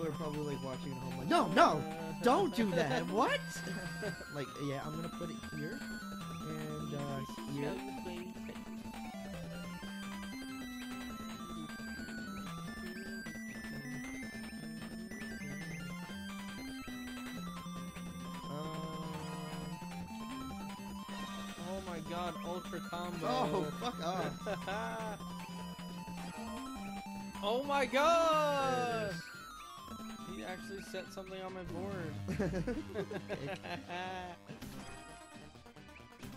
are probably like watching at home like, no, no, don't do that. What? Like, yeah, I'm gonna put it here and here. Oh my god, ultra combo. Oh, fuck off. Oh my god! He actually set something on my board.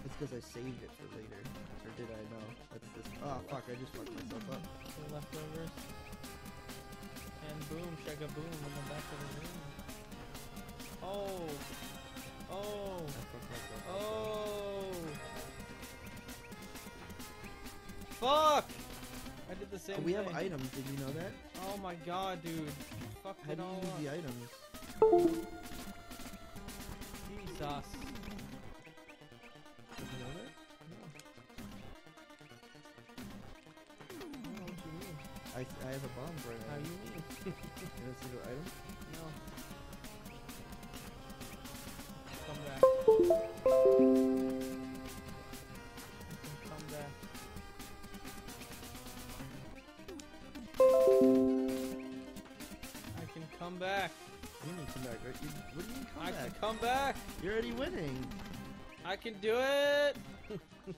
It's because I saved it for later. Or did I? No. That's this. Oh, fuck, I just fucked myself up. So leftovers. And boom, shaka boom in the back of the room. Oh! Oh! I fucked myself up. Oh! Fuck! I did the same thing. We have items, did you know that? Oh my god, dude. Fucked How it do all you use up. the items? Jesus. Did you know that? No. I don't know what you mean. I have a bomb right now. How you mean? You want to see the item? No. Come back. Come back. I can come back. You need to come back, right? What do you mean come I back? can come back. You're already winning. I can do it.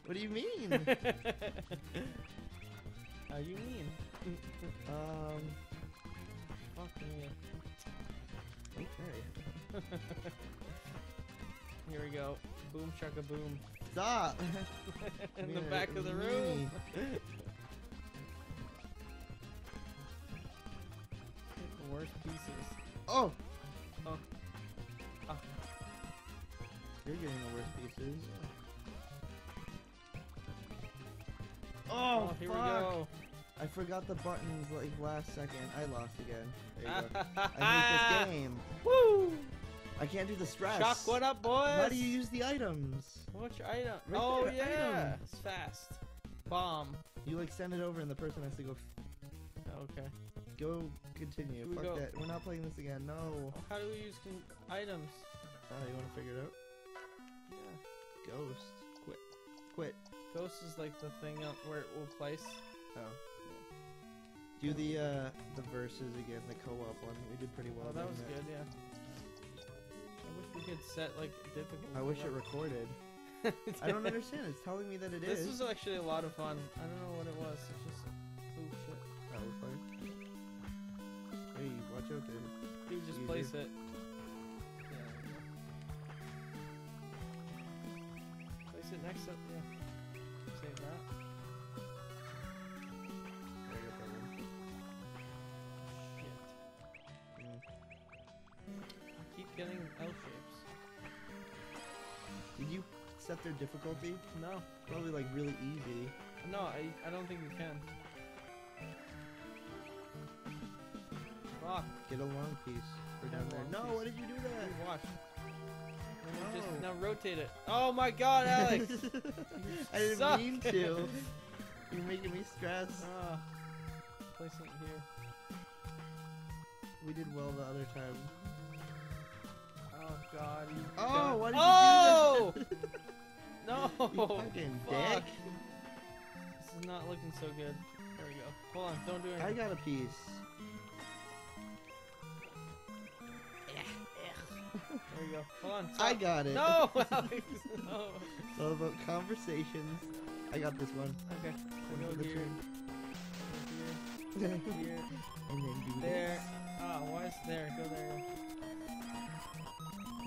What do you mean? How you mean? Fuck me. Okay. Here we go. Boom shaka boom. Stop! In the Yeah, back of the room. The worst pieces. Oh! Oh. Ah. You're getting the worst pieces. Oh, Here fuck. we go. I forgot the buttons like last second. I lost again. There you go. I hate this game. Woo! I can't do the stress. Shock, what up, boys? How do you use the items? Which item? Right Oh, there, yeah. item. It's fast. Bomb. You like send it over and the person has to go. Okay. Go continue. Should we Fuck go? that. We're not playing this again. No. How do we use items? You want to figure it out? Yeah. Ghost. Quit. Ghost is like the thing up where it will place. Oh. Do the verses again, the co-op one. We did pretty well. Oh, that doing was good, yeah. I wish we could set like difficulty. I wish it recorded. I don't understand. It's telling me that it is. This was actually a lot of fun. I don't know what it was. It's just, oh shit. That was fun. Hey, watch out there. Dude, just Easy. place it. Place it next up. Yeah. Save that. I got that one. Shit. Mm. I keep getting L shapes. Did you set their difficulty? No. Probably like really easy. No, I don't think you can. Fuck. Get a long piece for down there. Long No, piece. why did you do that? Dude, watch. And then just No. now rotate it. Oh my god, Alex! I didn't suck. mean to. You're making me stress. Place it here. We did well the other time. Oh god. You Oh, why did oh! you do that? No! You fucking Fuck. dick. This is not looking so good. There we go. Hold on, don't do anything. I got a piece. There we go. Hold on. I Stop. got it. No, Alex! No! It's all about conversations. I got this one. Okay. One Go for the here. turn. Here. And Here. then do There. this. Ah, why is there? Go there.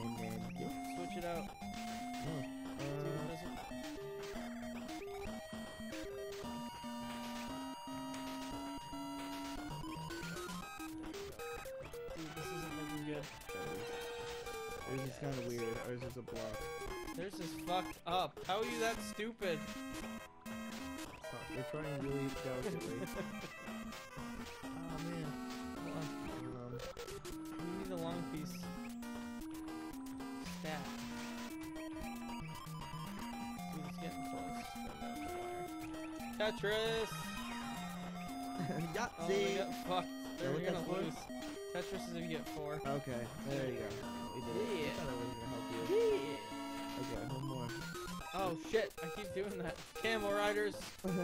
And then this. Switch it out. Oh. See what does it. Dude, this isn't looking good. Ours is kind of weird. Ours is a block. There's this fucked up. How are you that stupid? Fuck, we're trying really delicately. Oh man. Hold on. We need a long piece. Stat. Dude, it's getting close. Tetris! Oh, we Yahtzee! got fucked. Is that There, what we're gonna that's for? lose. Tetris is if you get 4. Okay, there you go. We did it. Yeah. I thought I wasn't gonna help you. Yeah. Okay, one more. Oh shit! I keep doing that. Camel riders,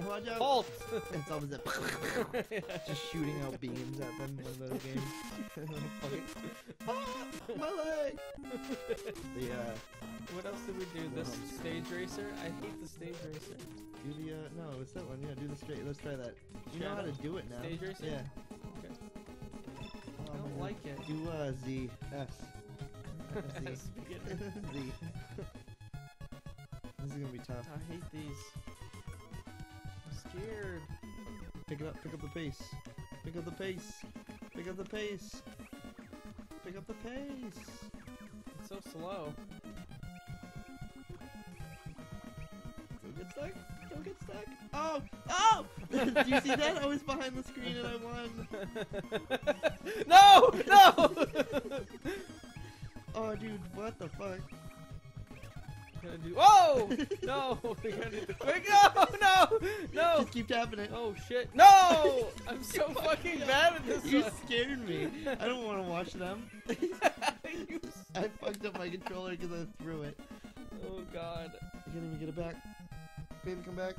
Watch out! halt! It's always that. Just shooting out beams at them in those games. Ah, my leg! The What else did we do? This stage racer? I hate the stage racer. do the no, it's that one. Yeah, do the straight. Let's try that. You know how to do it now. Stage racer? Yeah. Okay. Oh, I don't man. like it. Do Z S. As beginner. Z. This is gonna be tough. I hate these. I'm scared. Pick it up. Pick up the pace. Pick up the pace. Pick up the pace. Pick up the pace. It's so slow. Don't get stuck. Don't get stuck. Oh! Oh! Do you see that? I was behind the screen and I won. No! No! Oh, dude, what the fuck? Gonna do. Oh! No! We gotta do the quick. No! No! No! Just keep tapping it. Oh shit! No! I'm so fucking bad at this You one. scared me. I don't want to watch them. You I fucked up my controller because I threw it. Oh god. I can't even get it back. Baby, come back.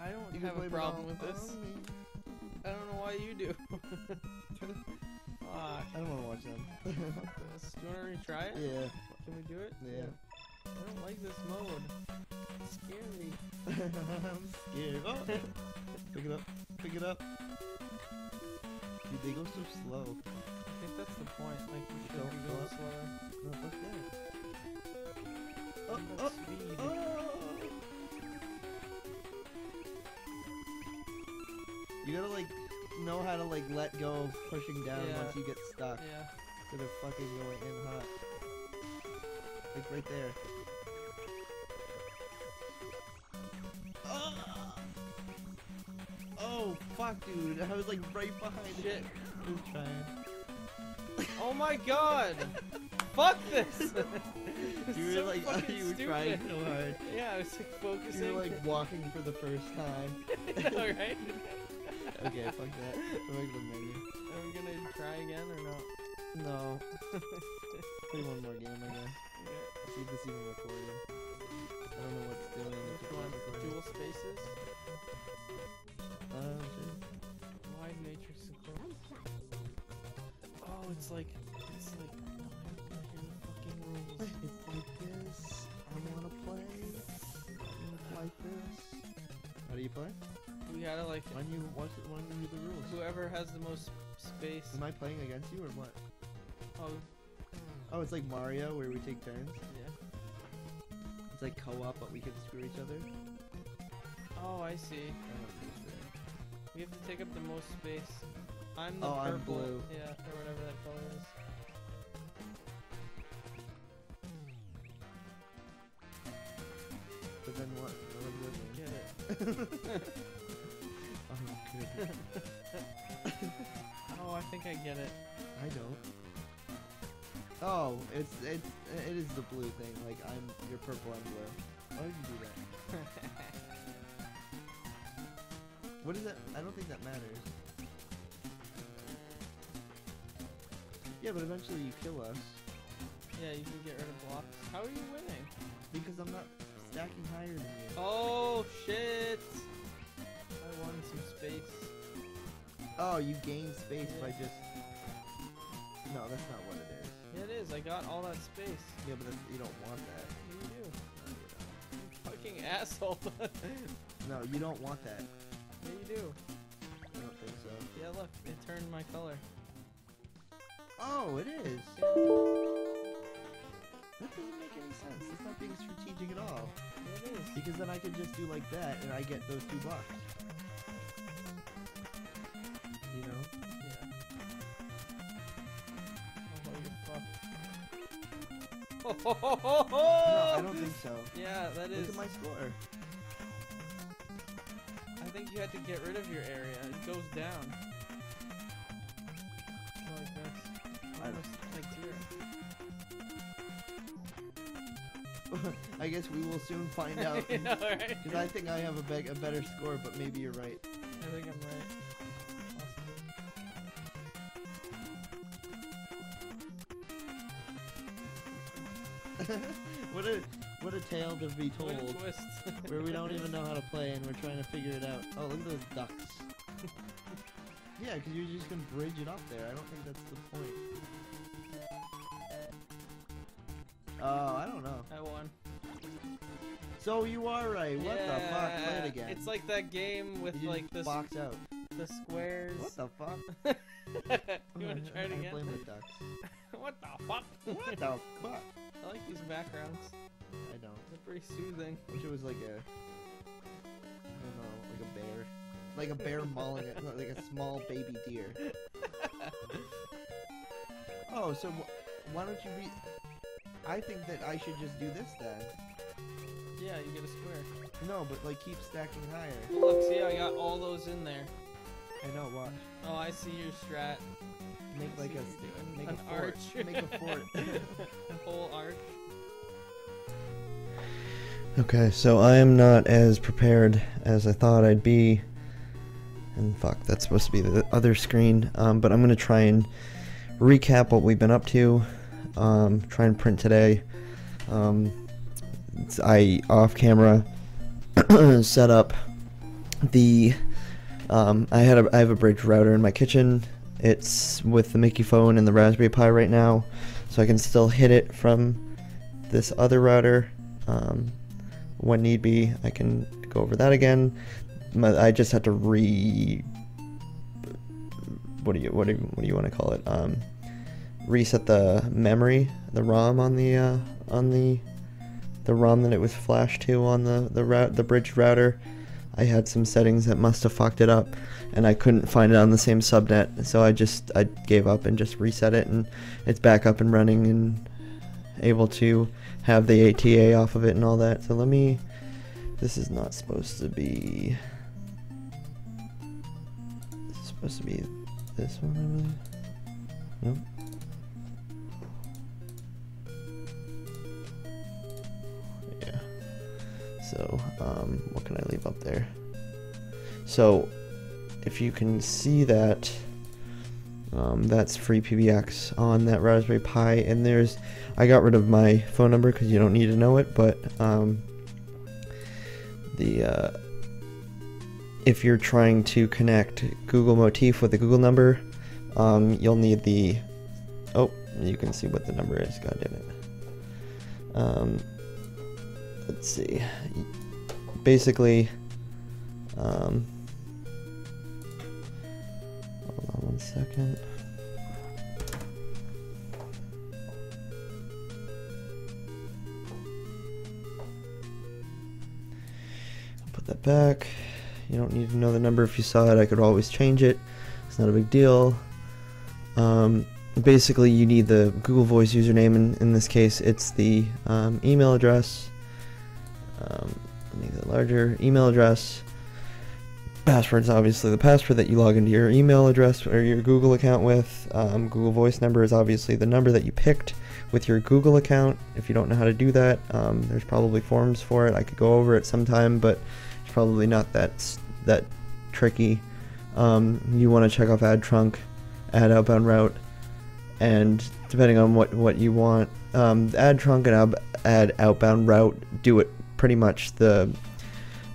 I don't You can have a blame it problem all with this. on me. I don't know why you do. Fuck. I don't want to watch them. Fuck this. Do you want to retry it? Yeah. Can we do it? Yeah. I don't like this mode. It's scary. I'm scared. Oh. Pick it up. Pick it up. Dude, they go so slow. I think that's the point. Like, we should Don't be go going up. slower. No, fuck that. What about speed? Oh. You gotta like know how to like let go of pushing down Yeah. once you get stuck. Yeah. Instead of fucking going in hot. Like right there. Oh fuck, dude! I was like right behind Shit. it. I was trying. Oh my god! Fuck this! It's You were so like, fucking you were stupid. trying so hard. Yeah, I was like focusing. You were like walking for the first time. Alright. Okay, fuck that. Go back to the menu. Are we gonna try again or not? No. Play one more game, I guess. Okay. See if this even recording. I don't know what's doing. If Which it's one? recording. Dual spaces? Shit. Wide matrix support. Oh, it's like no, I don't hear the fucking rules. It's like this. I wanna play. Like this. How do you play? We gotta like Why don't you watch it? Why don't you do the rules? whoever has the most space. Am I playing against you or what? Oh, Oh, it's like Mario where we take turns. yeah. It's like co-op, but we can screw each other. Oh, I see. I don't understand. We have to take up the most space. I'm the Oh, I'm purple. blue. Yeah, or whatever that color is. But then what? Get it. Oh, good. Oh, I think I get it. I don't. Oh, it is the blue thing. Like you're purple, I'm blue. Why would you do that? What is that? I don't think that matters. Yeah, but eventually you kill us Yeah, you can get rid of blocks. How are you winning? because I'm not stacking higher than you. Oh shit! I won some space. Oh, you gain space Yeah. by just. No, that's not what it is. Yeah, it is. I got all that space. Yeah, but you don't want that. Yeah, you do. You fucking asshole. No, you don't want that. Yeah, you do. I don't think so. Yeah, look, it turned my color. Oh, it is. Yeah, That doesn't make any sense. It's not being strategic at all. it is. Because then I could just do like that and I get those 2 blocks. You know? Yeah. Oh, you're fucked. No, I don't think so. Yeah, that is. Look at my score. I think you had to get rid of your area. It goes down. Like this. Almost like zero. I guess we will soon find out. Yeah, right? Because I think I have a better score, but maybe you're right. I think I'm right. what a tale to be told. What a twist. Where we don't even know how to play and we're trying to figure it out. Oh, look at those ducks. Yeah, because you're just gonna bridge it up there. I don't think that's the point. Oh, I don't know. I won. So you are right. What the fuck? Play it again. It's like that game with You like the box out. the squares. What the fuck? You wanna try it I again? blame the ducks. What the fuck? What the fuck? I like these backgrounds. I don't. They're pretty soothing. Wish it was like a, I don't know, like a bear. Like a bear mauling it, like a small baby deer. Oh, so why don't you read? I think that I should just do this then. Yeah, you get a square. No, but like keep stacking higher. Well, look, see, I got all those in there. I know, watch. Oh, I see your strat. Make I like see a, what you're doing. make An a fort. arch. Make a fort. A whole arch. Okay, so I am not as prepared as I thought I'd be. And fuck, that's supposed to be the other screen. But I'm gonna try and recap what we've been up to. Try and print today. I off camera set up the I have a bridge router in my kitchen. It's with the Mickey phone and the Raspberry Pi right now, so I can still hit it from this other router. When need be, I can go over that again. I just had to what do you want to call it? Reset the memory, the ROM on the ROM that it was flashed to on the bridge router. I had some settings that must have fucked it up, and I couldn't find it on the same subnet, so I gave up and just reset it, and it's back up and running and able to have the ATA off of it and all that. So this is not supposed to be, it's supposed to be this one, I believe. Nope. Yeah. So, what can I leave up there? So, if you can see that, that's free PBX on that Raspberry Pi, and I got rid of my phone number because you don't need to know it, but if you're trying to connect Google Motif with a Google number, you'll need you can see what the number is, god damn it. Let's see, basically, hold on one second. Put that back. You don't need to know the number. If you saw it, I could always change it. It's not a big deal. Basically, you need the Google Voice username. In this case, it's the email address. Make it larger. Email address. Password's obviously the password that you log into your email address or your Google account with. Google Voice number is obviously the number that you picked with your Google account. If you don't know how to do that, there's probably forms for it. I could go over it sometime, but it's probably not that tricky. You want to check off add trunk, add outbound route, and depending on what you want, add trunk and add outbound route do it pretty much the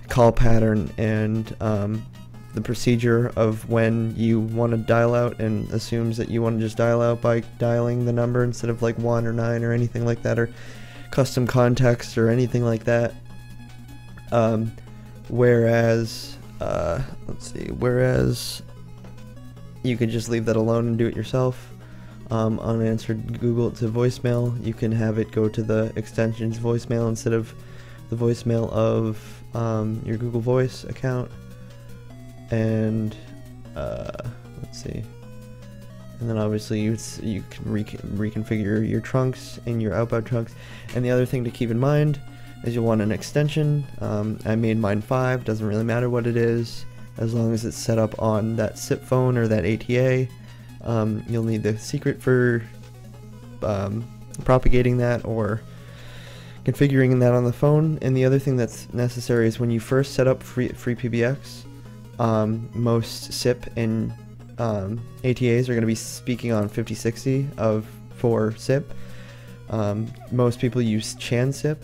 call pattern and the procedure of when you want to dial out, and assumes that you want to just dial out by dialing the number instead of like 1 or 9 or anything like that, or custom context or anything like that. Whereas you could just leave that alone and do it yourself. Unanswered Google to voicemail, you can have it go to the extension's voicemail instead of the voicemail of your Google Voice account. And let's see, and then obviously you can reconfigure your trunks and your outbound trunks. And the other thing to keep in mind is you'll want an extension. I made mine 5, doesn't really matter what it is, as long as it's set up on that SIP phone or that ATA. You'll need the secret for propagating that or configuring that on the phone. And the other thing that's necessary is when you first set up free PBX, most SIP and ATAs are going to be speaking on 5060 for SIP. Most people use ChanSip,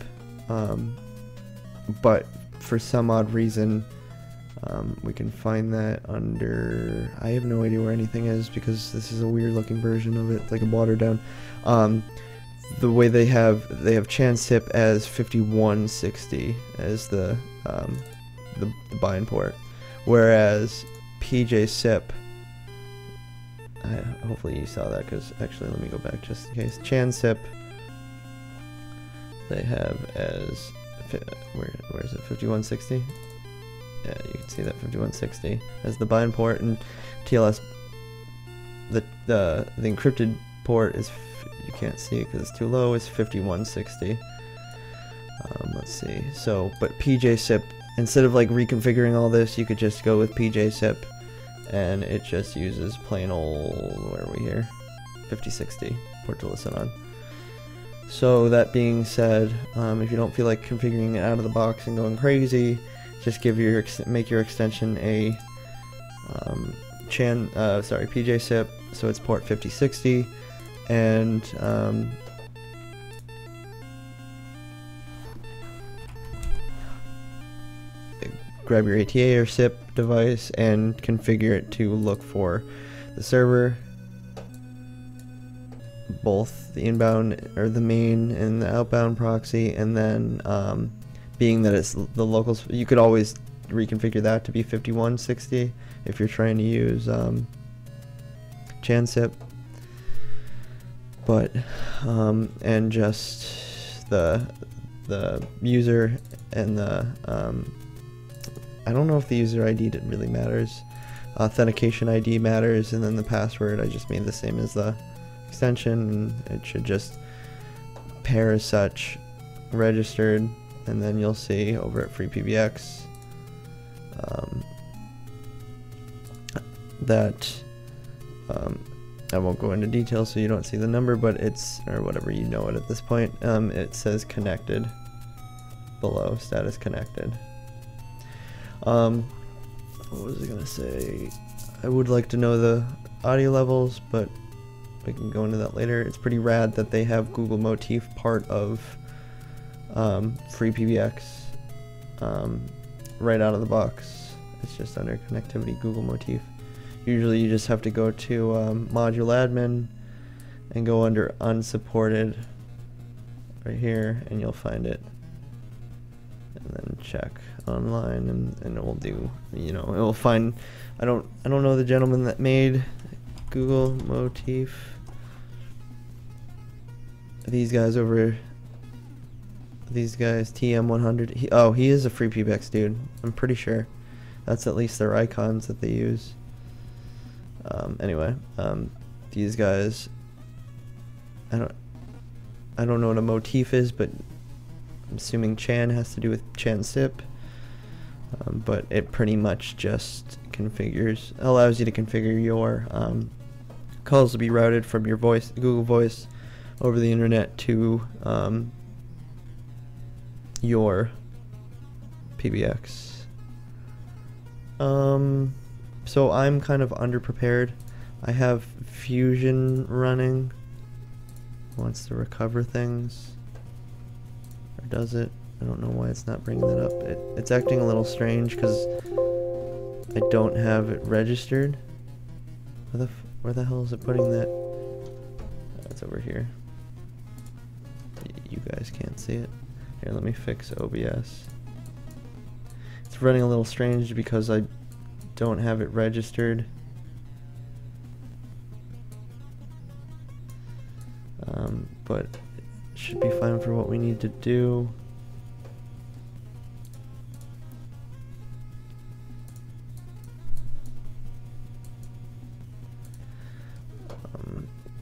but for some odd reason, we can find that under, I have no idea where anything is because this is a weird looking version of it, like a watered down. The way they have ChanSip as 5160 as the bind port, whereas PJSip, hopefully you saw that, because actually let me go back just in case. ChanSip they have as, where is it, 5160? Yeah, you can see that 5160 as the bind port, and TLS, the encrypted port is, you can't see it because it's too low, is 5160. Let's see, so, but PJSip, instead of like reconfiguring all this, you could just go with PJSip, and it just uses plain old, where are we here, 5060 port to listen on. So that being said, if you don't feel like configuring it out of the box and going crazy, just make your extension a PJSip, so it's port 5060, and grab your ATA or SIP device and configure it to look for the server, both the inbound or the main and the outbound proxy, and then being that it's the locals, you could always reconfigure that to be 5160 if you're trying to use ChanSip, but and just the user and the I don't know if the user ID really matters. Authentication ID matters, and then the password I just made the same as the extension, and it should just pair as such, registered, and then you'll see over at FreePBX that I won't go into detail so you don't see the number, but it's, or whatever, you know it at this point, it says connected below, status connected. What was I gonna say? I would like to know the audio levels, but we can go into that later. It's pretty rad that they have Google Motif part of FreePBX right out of the box. It's just under connectivity, Google Motif. Usually you just have to go to module admin and go under unsupported right here, and you'll find it, and then check online, and it will do, you know, it will find, I don't know the gentleman that made Google Motif. These guys TM100, he is a FreePBX dude, I'm pretty sure. That's at least their icons that they use. Anyway, these guys, I don't know what a motif is, but I'm assuming Chan has to do with ChanSip. But it pretty much just allows you to configure your calls to be routed from your Google Voice over the internet to your PBX. So I'm kind of underprepared. I have Fusion running. Wants to recover things, or does it? I don't know why it's not bringing that up. It's acting a little strange because I don't have it registered. Where the hell is it putting that? It's over here. You guys can't see it. Here, let me fix OBS. It's running a little strange because I don't have it registered. But it should be fine for what we need to do.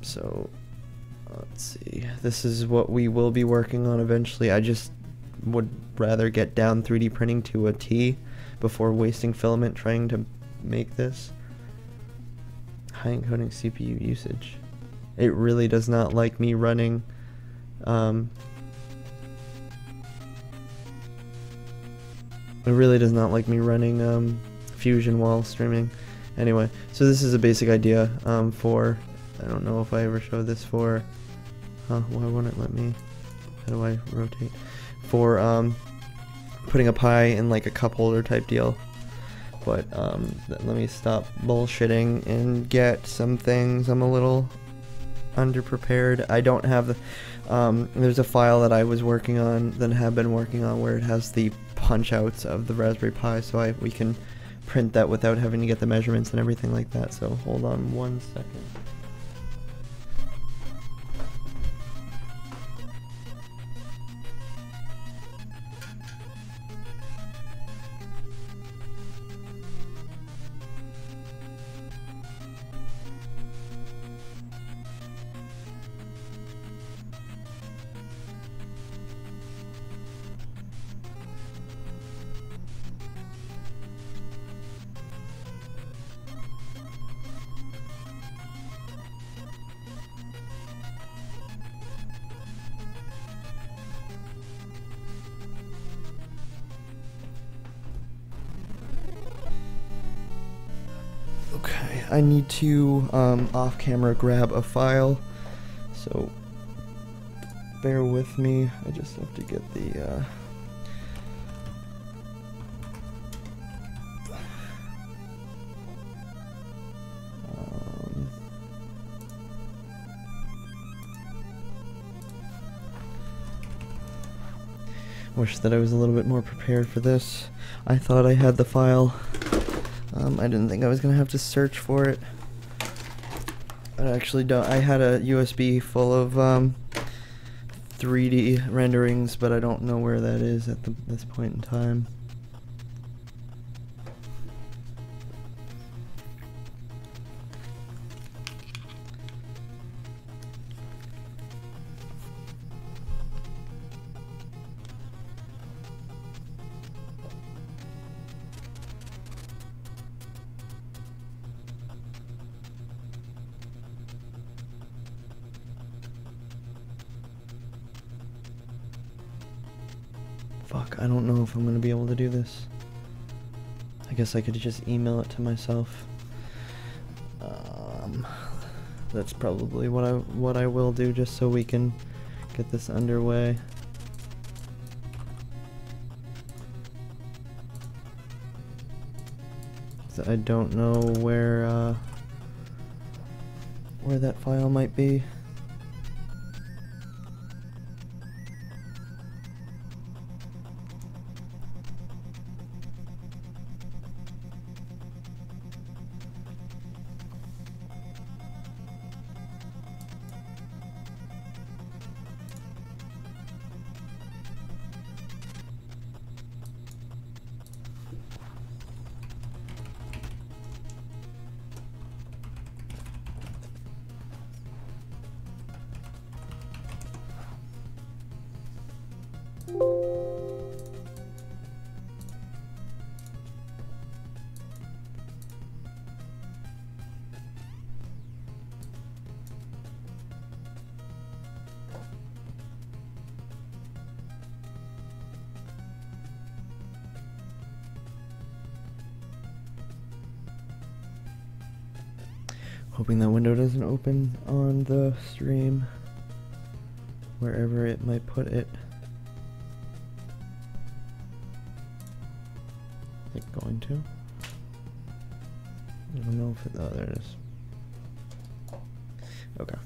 So let's see, this is what we will be working on eventually. I just would rather get down 3D printing to a T before wasting filament trying to make this. High encoding CPU usage. It really does not like me running Fusion while streaming. Anyway, so this is a basic idea for, I don't know if I ever showed this for Huh, why won't it let me? How do I rotate? For putting a Pi in like a cup holder type deal. But let me stop bullshitting and get some things. I'm a little underprepared. I don't have the there's a file that I was working on, that I have been working on, where it has the punch outs of the Raspberry Pi, so we can print that without having to get the measurements and everything like that. So hold on 1 second. Okay, I need to off camera grab a file, so bear with me. I just have to get the wish that I was a little bit more prepared for this. I thought I had the file. I didn't think I was gonna have to search for it. I actually don't. I had a USB full of 3D renderings, but I don't know where that is at this point in time. Fuck, I don't know if I'm gonna be able to do this. I guess I could just email it to myself. That's probably what I will do, just so we can get this underway. So I don't know where that file might be. Hoping that window doesn't open on the stream, wherever it might put it. Is it going to? I don't know if it, oh, there it is. Okay.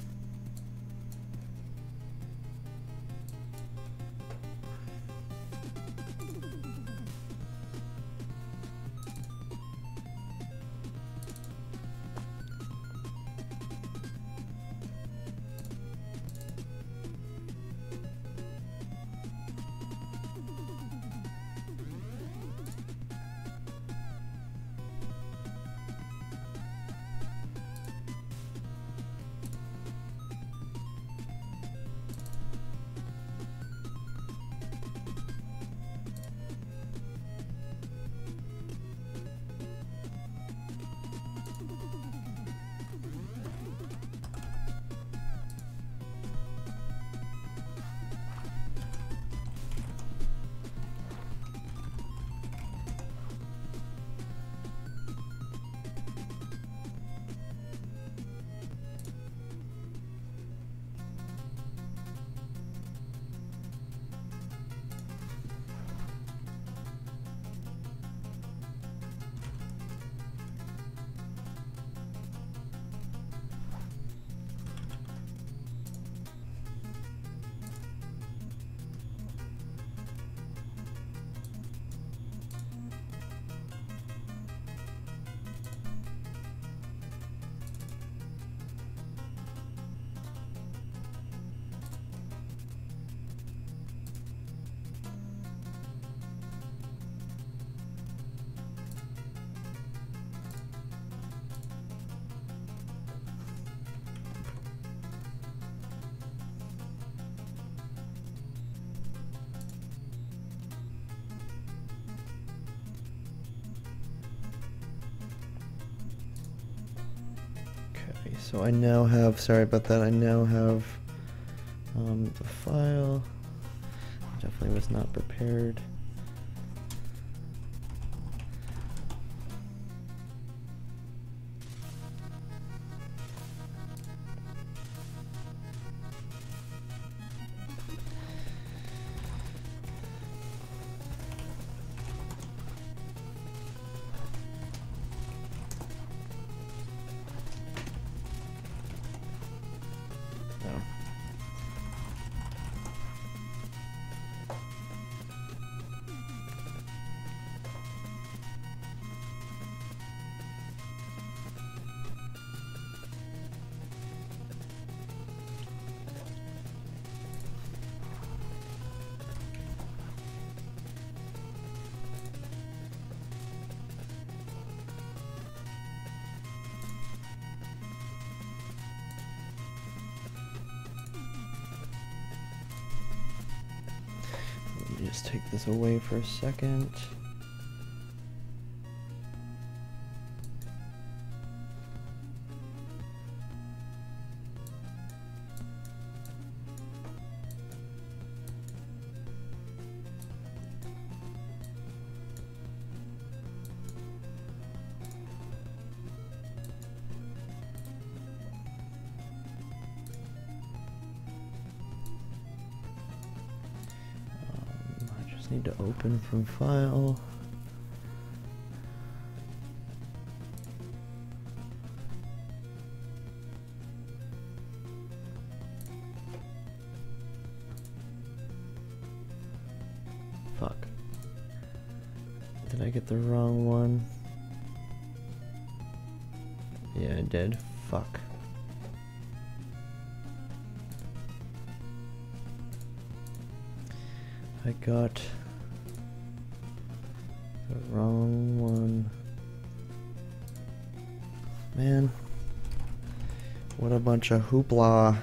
So I now have, sorry about that, I now have the file. Definitely was not prepared. Let me just take this away for a second. Need to open from file. Fuck. Did I get the wrong one? Yeah, I did. Fuck. I got the wrong one. Man, what a bunch of hoopla.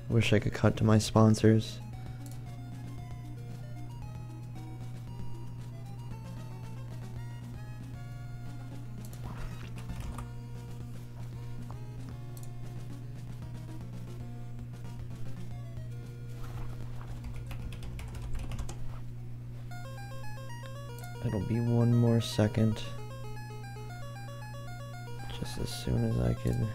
Wish I could cut to my sponsors. It'll be one more second. Just as soon as I could.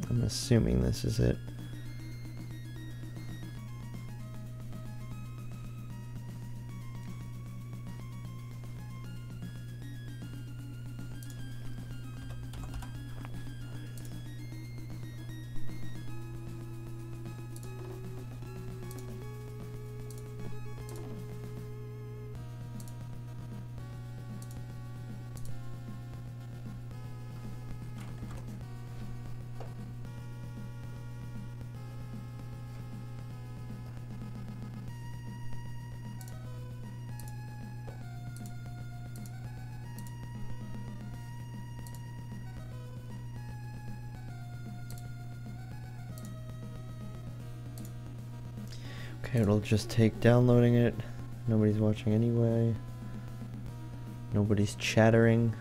I'm assuming this is it. Okay, it'll just take downloading it. Nobody's watching anyway. Nobody's chattering.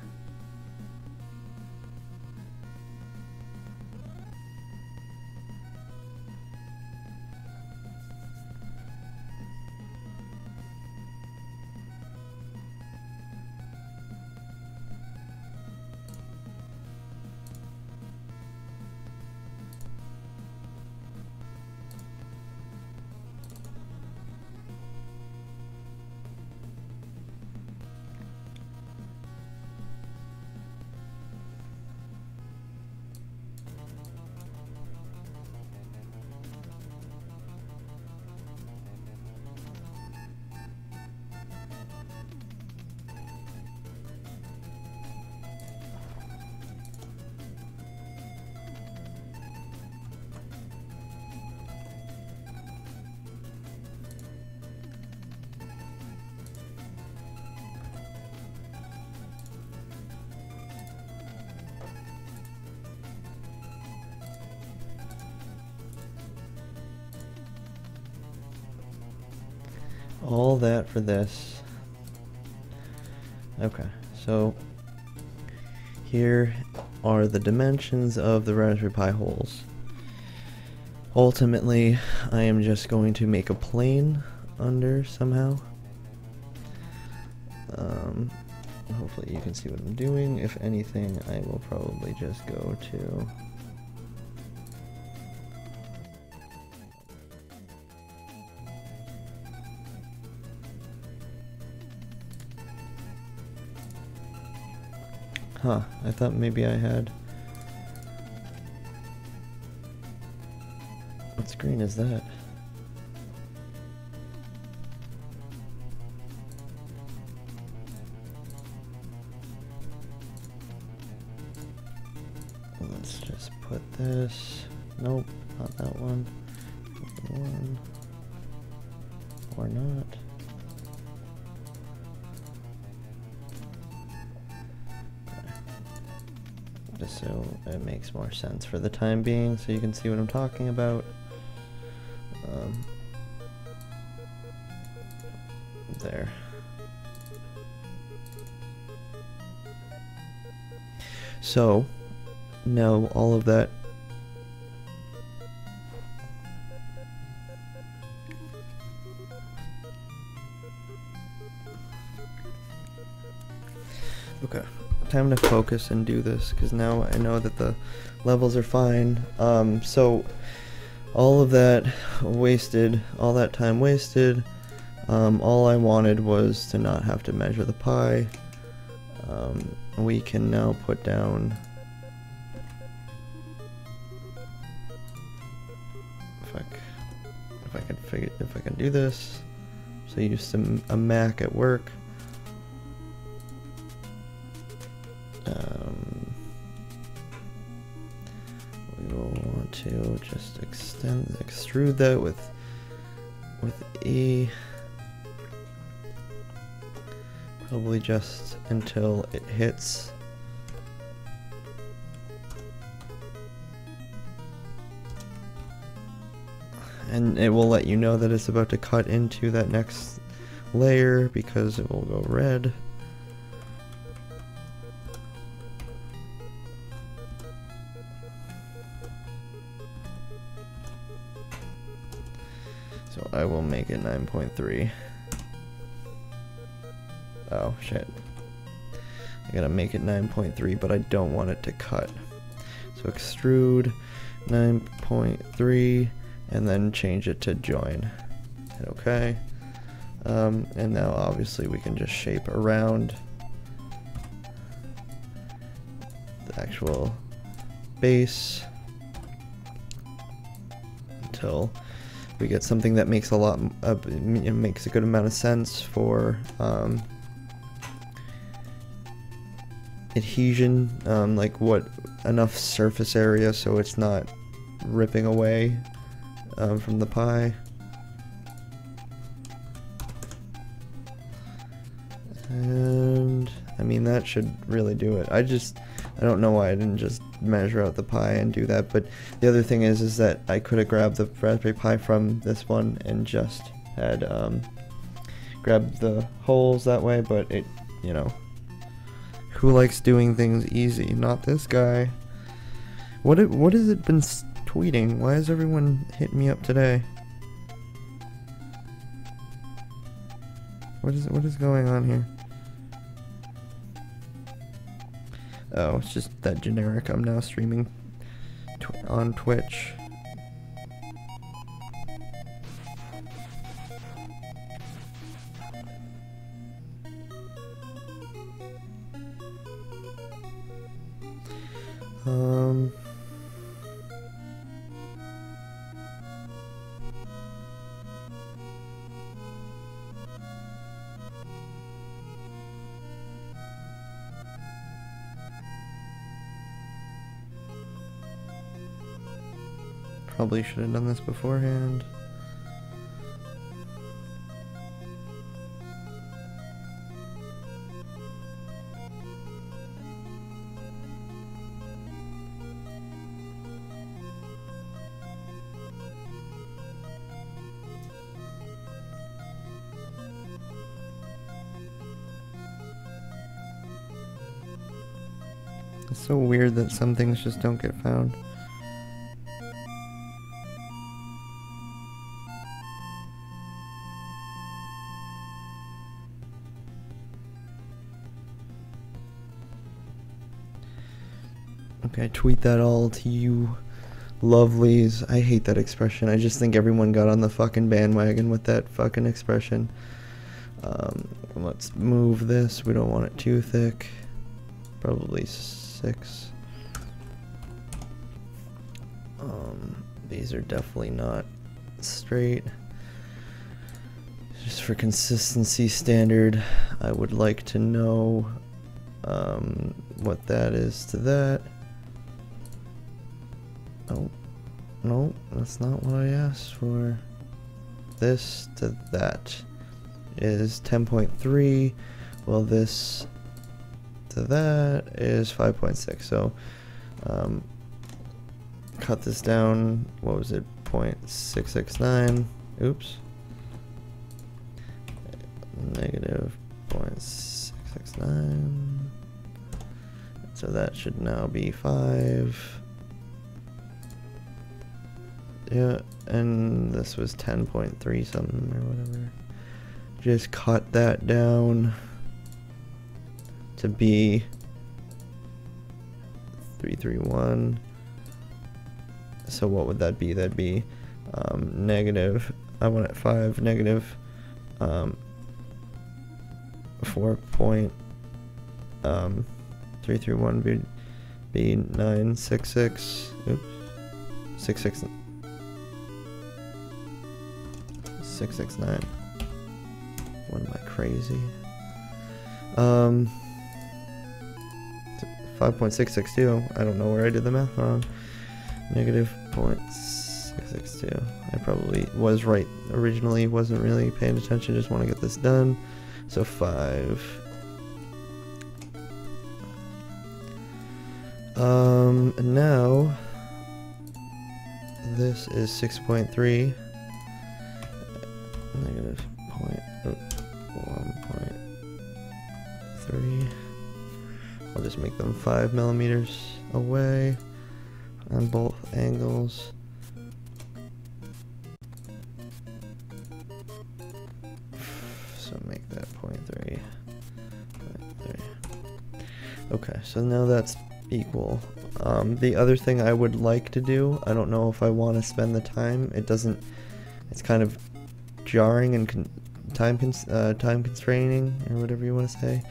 All that for this. Okay, so here are the dimensions of the Raspberry Pi holes. Ultimately, I am just going to make a plane under somehow. Hopefully you can see what I'm doing. If anything, I will probably just go to... Huh, I thought maybe I had... What screen is that? Let's just put this... Nope, not that one. One. Or not. Just so it makes more sense for the time being, so you can see what I'm talking about. There. So, now all of that okay, time to focus and do this, because now I know that the levels are fine. So all of that wasted, all that time wasted, all I wanted was to not have to measure the pi. We can now put down, if I can do this, so use a Mac at work. We will want to just extrude that with E, probably just until it hits. And it will let you know that it's about to cut into that next layer because it will go red. So I will make it 9.3. Oh shit. I gotta make it 9.3, but I don't want it to cut. So extrude 9.3 and then change it to join. Okay. And now obviously we can just shape around the actual base until we get something that makes makes a good amount of sense for adhesion, like what enough surface area so it's not ripping away from the Pi. And I mean that should really do it. I don't know why I didn't just measure out the Pi and do that, but the other thing is that I could have grabbed the Raspberry Pi from this one and just had grabbed the holes that way, but it, you know, who likes doing things easy? Not this guy. What has it been tweeting? Why is everyone hitting me up today? What is going on here? Oh, it's just that generic. I'm now streaming on Twitch. Probably should have done this beforehand. It's so weird that some things just don't get found. Okay, tweet that all to you lovelies. I hate that expression. I just think everyone got on the fucking bandwagon with that fucking expression. Let's move this. We don't want it too thick. Probably 6. These are definitely not straight. Just for consistency standard, I would like to know what that is to that. Oh, no, that's not what I asked for. This to that is 10.3. Well, this to that is 5.6. So, cut this down. What was it? 0.669. Oops. Negative 0.669. So that should now be 5. Yeah, and this was 10.3 something or whatever. Just cut that down to be 331. So what would that be? That'd be negative. I want it 5 negative 4.331 be 966. Oops. 669. What am I, crazy? 5.662. I don't know where I did the math wrong. Negative 0.662. I probably was right originally, wasn't really paying attention, just want to get this done. So 5. And now this is 6.3. Negative 1.3. I'll just make them 5 millimeters away on both angles. So make that 0.3. Okay, so now that's equal. The other thing I would like to do, I don't know if I want to spend the time. It's kind of jarring and time constraining, or whatever you want to say.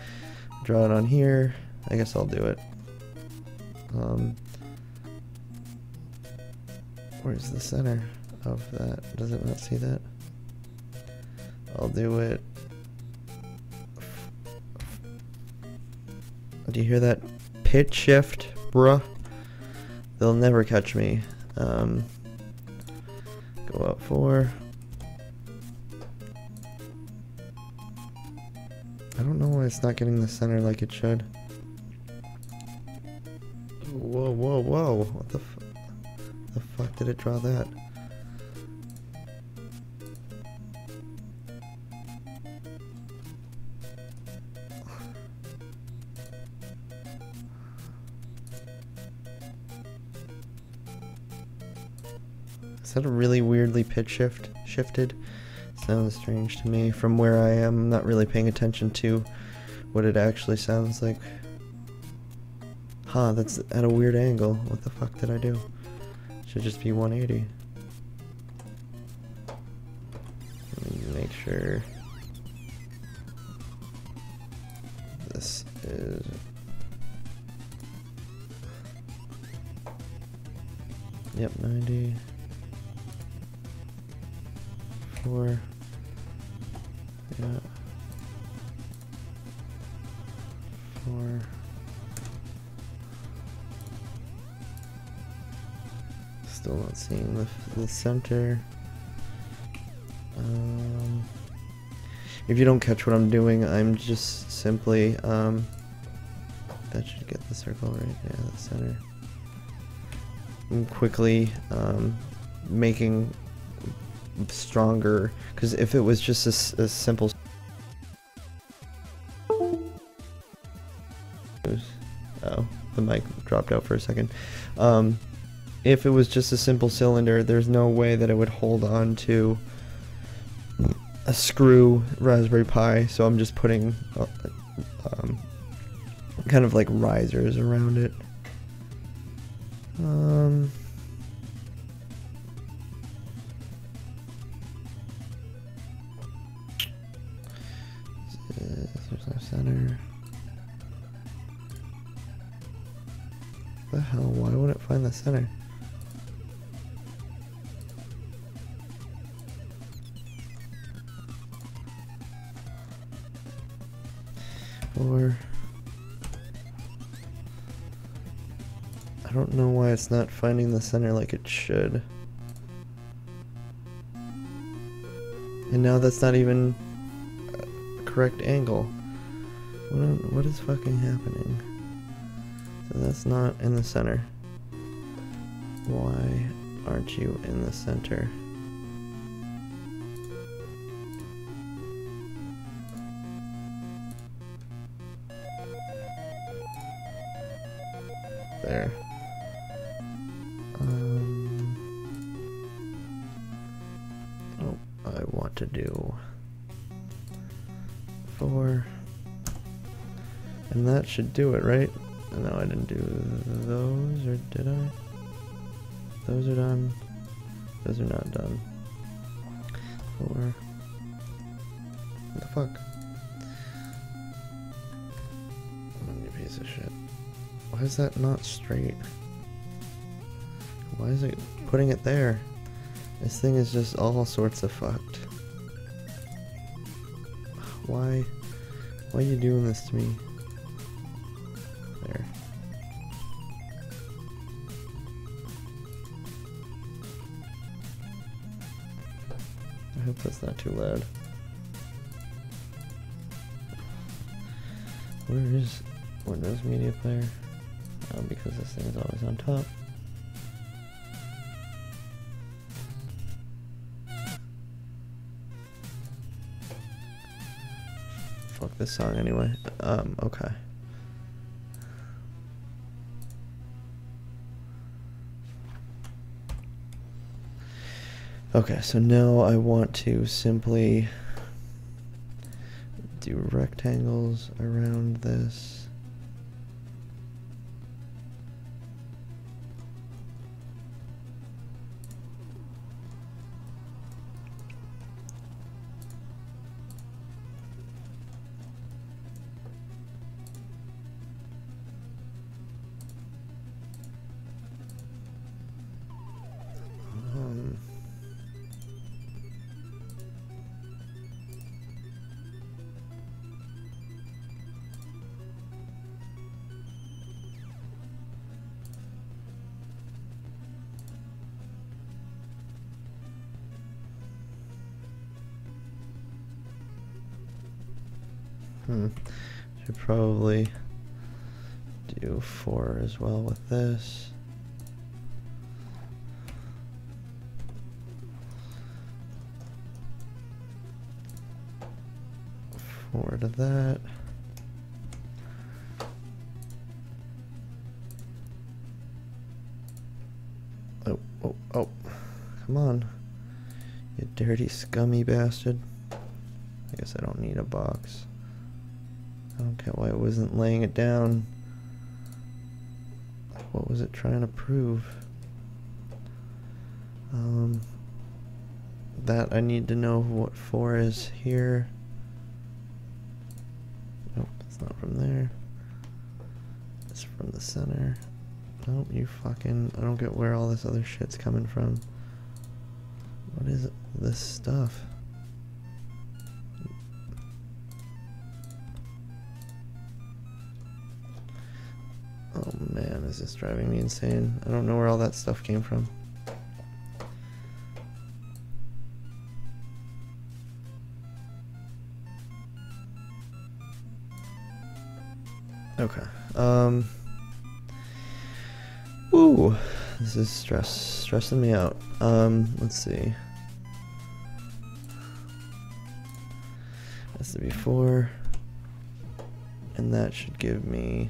Draw it on here. I guess I'll do it. Where's the center of that? Does it not see that? I'll do it. Do you hear that pitch shift, bruh? They'll never catch me. Go up 4. I don't know why it's not getting the center like it should. Whoa, whoa, whoa. What the fuck did it draw that? Is that a really weirdly shifted? Sounds strange to me. From where I am, I'm not really paying attention to what it actually sounds like. Huh, that's at a weird angle. What the fuck did I do? Should just be 180. Let me make sure this is... Yep, 90. 4. Yeah. 4. Still not seeing the center. If you don't catch what I'm doing, I'm just simply that should get the circle right. Yeah, the center. I'm quickly making stronger, because if it was just a simple the mic dropped out for a second. If it was just a simple cylinder, there's no way that it would hold on to a screw Raspberry Pi, so I'm just putting kind of like risers around it. There's no center. What the hell? Why won't it find the center? Or I don't know why it's not finding the center like it should. And now that's not even a correct angle. What is fucking happening? So that's not in the center. Why aren't you in the center? There. Oh, I want to do 4. And that should do it, right? No, I didn't do those, or did I? Those are done. Those are not done. 4. What the fuck? You piece of shit. Why is that not straight? Why is it putting it there? This thing is just all sorts of fucked. Why are you doing this to me? There. I hope that's not too loud. Where is Windows Media Player? Because this thing is always on top. Fuck this song anyway. Okay. Okay, so now I want to simply do rectangles around this. Should probably do 4 as well with this. Forward to that. Oh, come on, you dirty scummy bastard. I guess I don't need a box. I don't get why it wasn't laying it down. What was it trying to prove? That I need to know what 4 is here. Nope, it's not from there. It's from the center. Nope, you fucking... I don't get where all this other shit's coming from. What is this stuff? Oh man, is this driving me insane? I don't know where all that stuff came from. Okay. Woo! This is stressing me out. Let's see. Has to be 4. And that should give me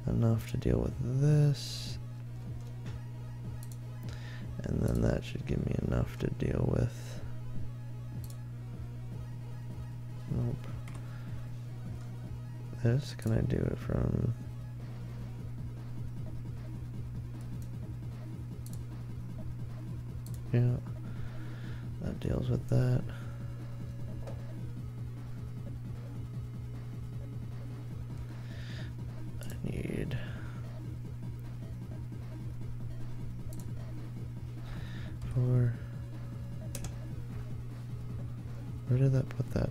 enough to deal with this. And then that should give me enough to deal with. Nope. This, can I do it from... Yeah, that deals with that. I need... Four. Where did that put that?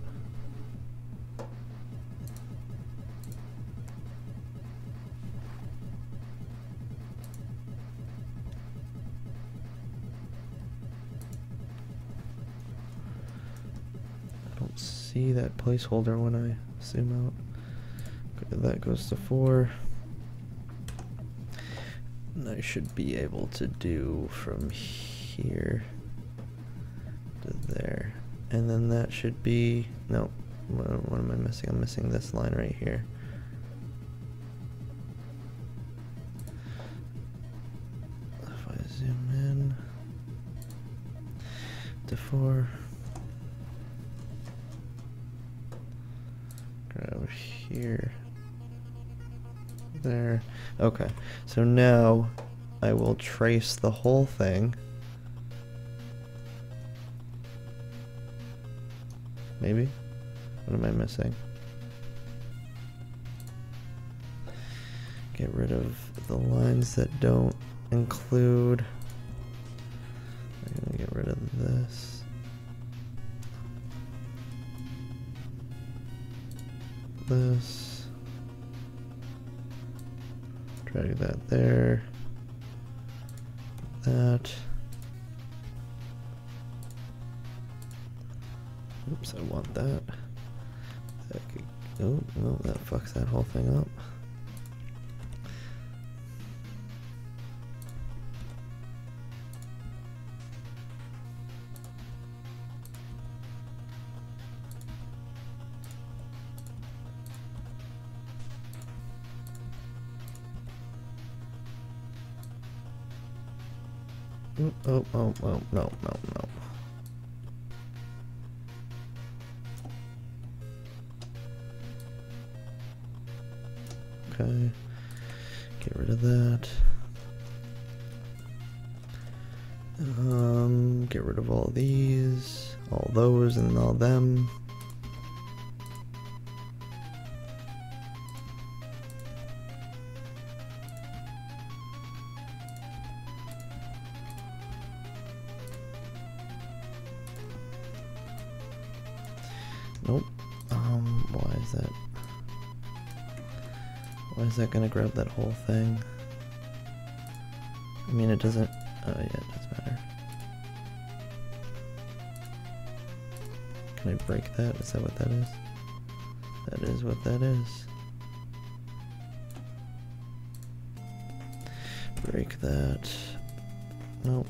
See that placeholder when I zoom out. Okay, that goes to 4. And I should be able to do from here to there. And then that should be, no, what am I missing? I'm missing this line right here. If I zoom in to 4. Over here, there. Okay, so now I will trace the whole thing. Maybe? What am I missing? Get rid of the lines that don't include. I'm gonna get rid of this. This, drag that there, that, oops, I want that, that could, oh, no, that fucks that whole thing up. Oh, no. Okay, get rid of that. Get rid of all these, all those, and all them. Nope. Why is that? Why is that gonna grab that whole thing? I mean, it doesn't. Oh yeah, it does matter. Can I break that? Is that what that is? That is what that is. Break that. Nope.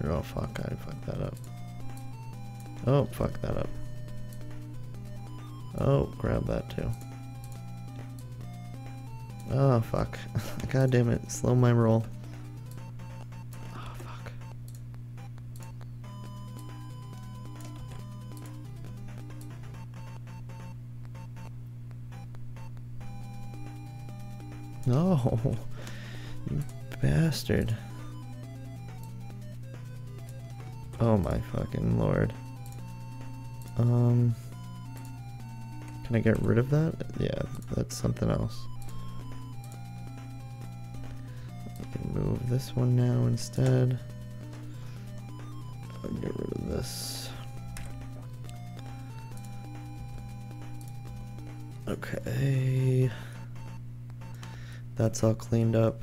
Oh fuck, I fucked that up. Oh, fuck that up. Oh, grab that too. Oh fuck. God damn it, slow my roll. Oh fuck. No, you bastard. Oh my fucking lord. Can I get rid of that? Yeah, that's something else. I can move this one now instead. I'll get rid of this. Okay. That's all cleaned up.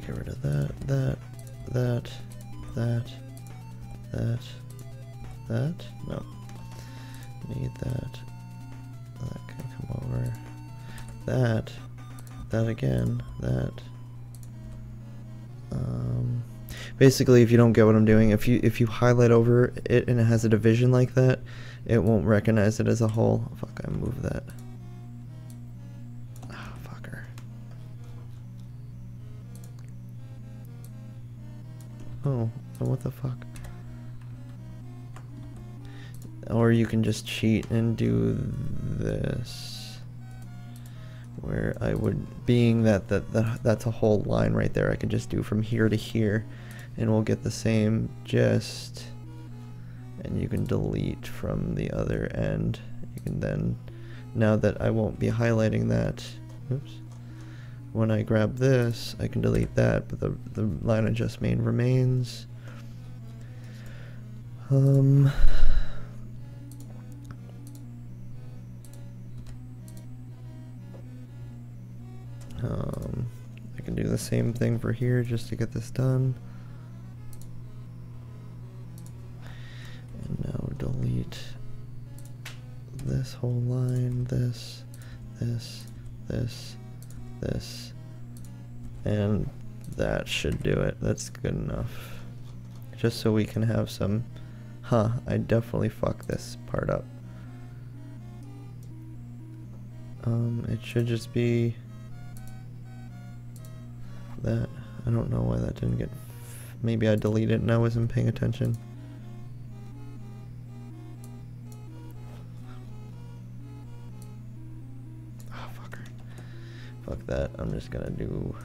Get rid of that. No. Need that. that, that again, that. Basically, if you don't get what I'm doing, if you highlight over it and it has a division like that, it won't recognize it as a whole. Fuck, I moved that. Ah, fucker. Oh, what the fuck? Or you can just cheat and do this, where I would, being that that's a whole line right there, I could just do from here to here, and we'll get the same gist. And you can delete from the other end. You can then, now that I won't be highlighting that, oops, when I grab this, I can delete that, but the line adjust main remains. I can do the same thing for here just to get this done. And now delete this whole line, this, and that should do it. That's good enough. Just so we can have some, I definitely fucked this part up. It should just be that. I don't know why that didn't get, maybe I deleted it and I wasn't paying attention. Oh, fucker. Fuck that. I'm just gonna do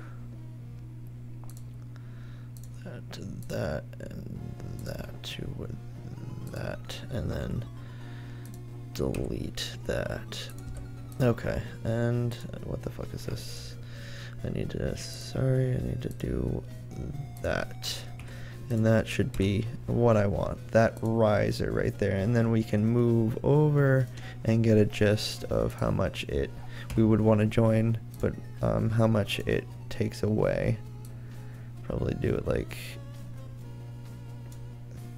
that to that and that to that, and then delete that. Okay, and what the fuck is this? I need to do that. And that should be what I want. That riser right there. And then we can move over and get a gist of how much we would want to join, but how much it takes away. Probably do it like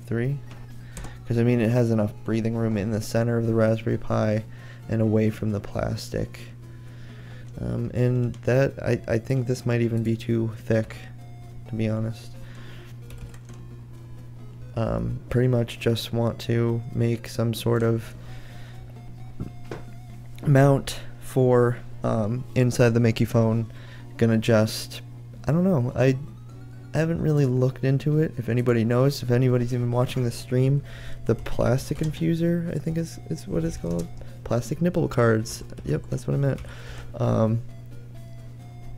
3. Because I mean, it has enough breathing room in the center of the Raspberry Pi and away from the plastic. And that, I think this might even be too thick, to be honest. Pretty much just want to make some sort of mount for inside the Mickey phone. Gonna just, I don't know, I haven't really looked into it. If anybody knows, if anybody's even watching the stream, the plastic infuser, I think is what it's called. Plastic nipple cards. Yep, that's what I meant.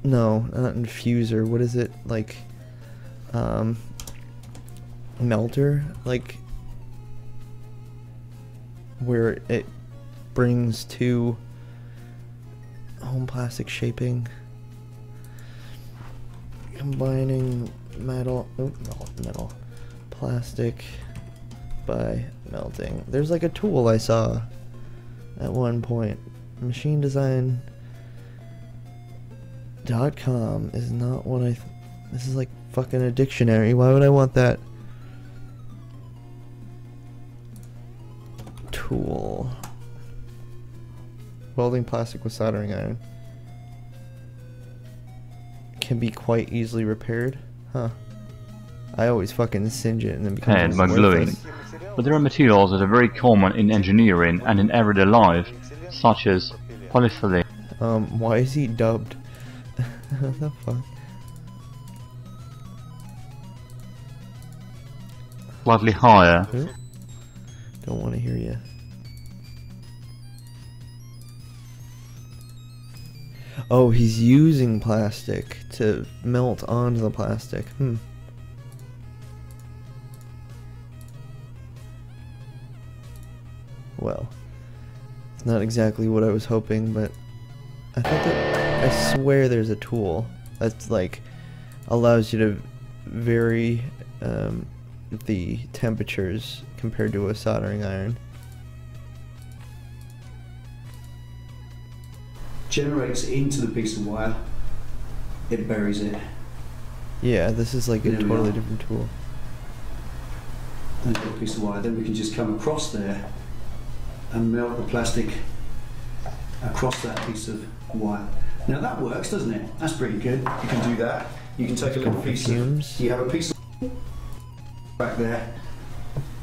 No, not infuser. What is it? Like, melter? Like, where it brings to home plastic shaping. Combining metal, plastic by melting. There's like a tool I saw at one point. MachineDesign.com is not what this is like fucking a dictionary. Why would I want that? Tool. Welding plastic with soldering iron. Can be quite easily repaired. Huh. I always fucking singe it and then becomes by gluing. But there are materials that are very common in engineering and in everyday life, such as polyethylene. Why is he dubbed? What the fuck? Slightly higher. Ooh. Don't want to hear you. Oh, he's using plastic to melt onto the plastic. Well, it's not exactly what I was hoping, but I think I swear there's a tool that's like allows you to vary the temperatures compared to a soldering iron. Generates it into the piece of wire, it buries it. Yeah, this is like a totally different tool. And a piece of wire, then we can just come across there and melt the plastic across that piece of wire. Now that works, doesn't it? That's pretty good. You can do that. You can take a little piece fumes. of, you have a piece of back there.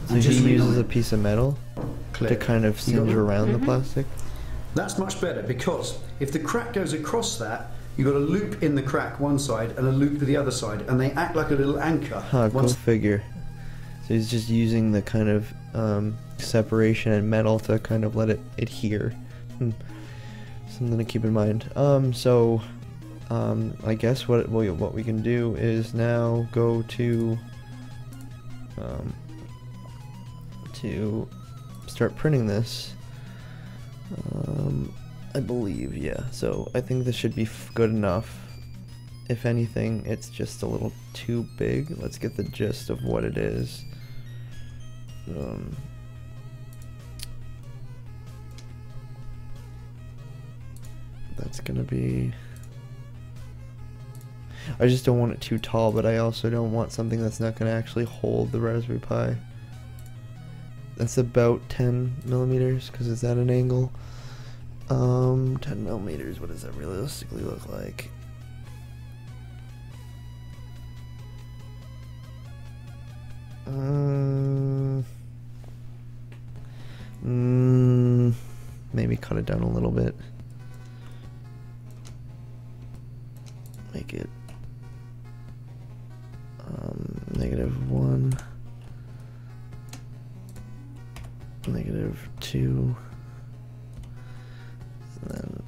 So and he lean on uses a it. piece of metal Clear. to kind of You got singe that? around the plastic. That's much better, because if the crack goes across that, you've got a loop in the crack one side and a loop to the other side, and they act like a little anchor. Huh, go figure. So he's just using the kind of separation in metal to kind of let it adhere. Something to keep in mind. I guess what we can do is now go to start printing this. I believe, yeah. So I think this should be good enough. If anything, it's just a little too big. Let's get the gist of what it is. That's gonna be... I just don't want it too tall, but I also don't want something that's not gonna actually hold the Raspberry Pi. That's about 10 millimeters, because it's at an angle. 10 millimeters, what does that realistically look like? Maybe cut it down a little bit. Make it -1, -2, and then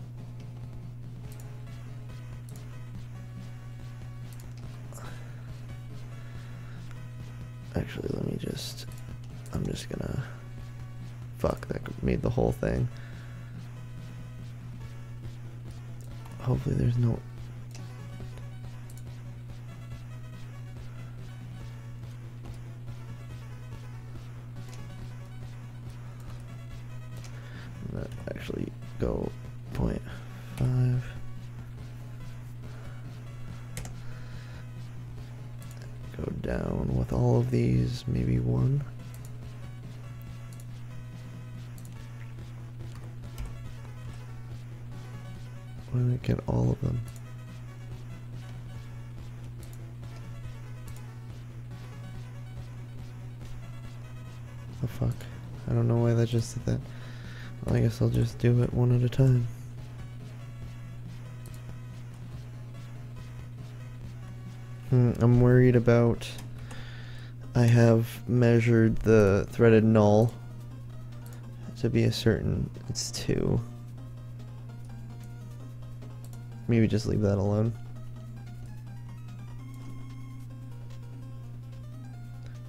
actually let me just, I'm just gonna, fuck, that made the whole thing. Hopefully there's no actually go 0.5. Go down with all of these, maybe 1. Why did I get all of them? The fuck? I don't know why that just did that. Well, I guess I'll just do it one at a time. I'm worried about... I have measured the threaded null to be a certain... It's 2. Maybe just leave that alone.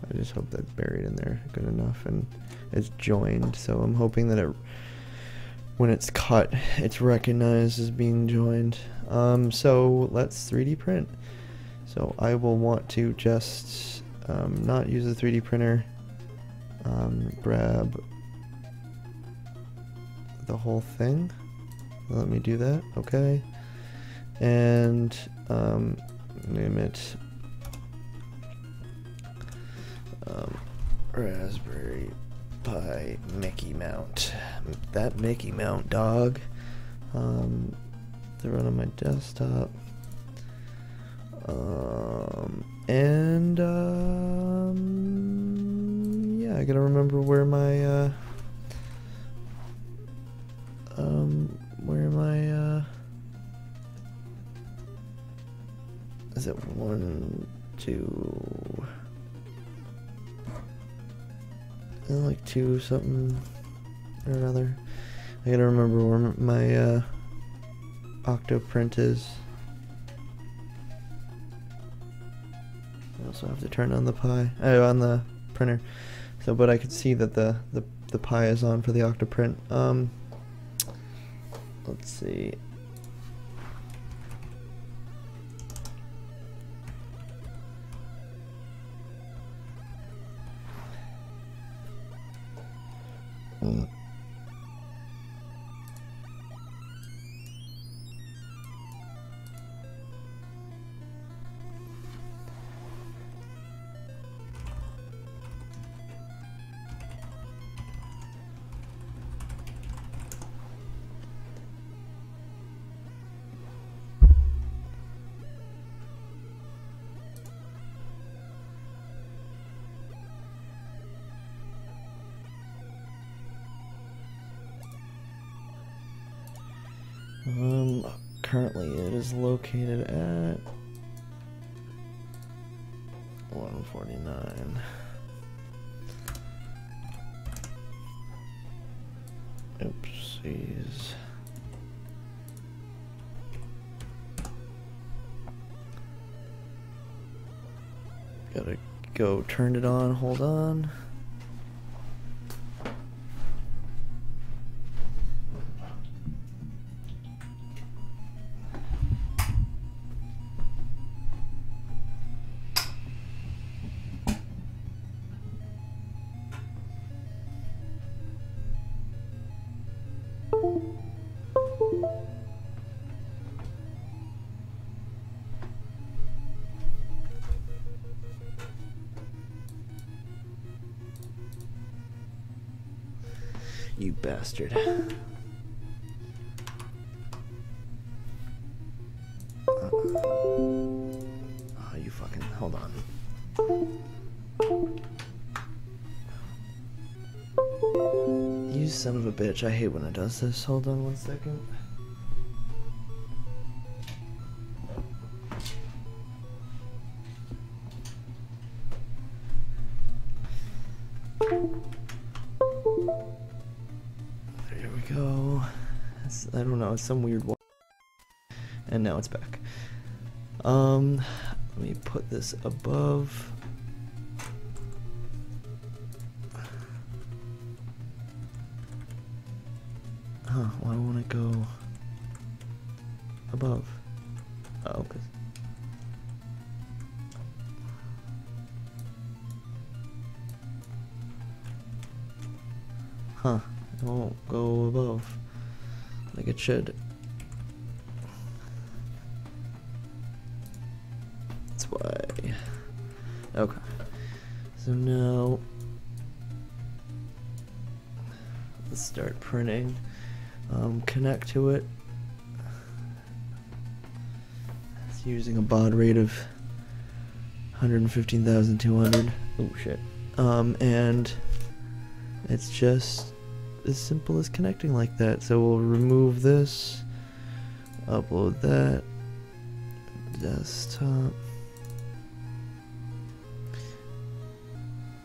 I just hope that's buried in there good enough and it's joined, so I'm hoping that when it's cut, it's recognized as being joined. So let's 3D print. So I will want to just not use the 3D printer, grab the whole thing. Let me do that, okay. And name it Raspberry Pi Mickey Mount. That Mickey Mount, dog. To run on my desktop. Yeah, I gotta remember where my is it 1, 2, like 2 something or another. I gotta remember where my Octoprint is. I also have to turn on the Pi, on the printer. So, but I could see that the Pi is on for the Octoprint. Let's see. currently it is located at 149. Oopsies. Gotta go turn it on, hold on. You bastard. Oh, you fucking, hold on. You son of a bitch, I hate when it does this. Hold on 1 second. There we go. I don't know, it's some weird one. And now it's back. Let me put this above. Huh, why won't it go above? Oh, okay. Huh, it won't go above like it should. That's why. Okay. So now let's start printing. Connect to it. It's using a baud rate of 115,200. Oh shit. And it's just as simple as connecting like that. So we'll remove this, upload that, desktop.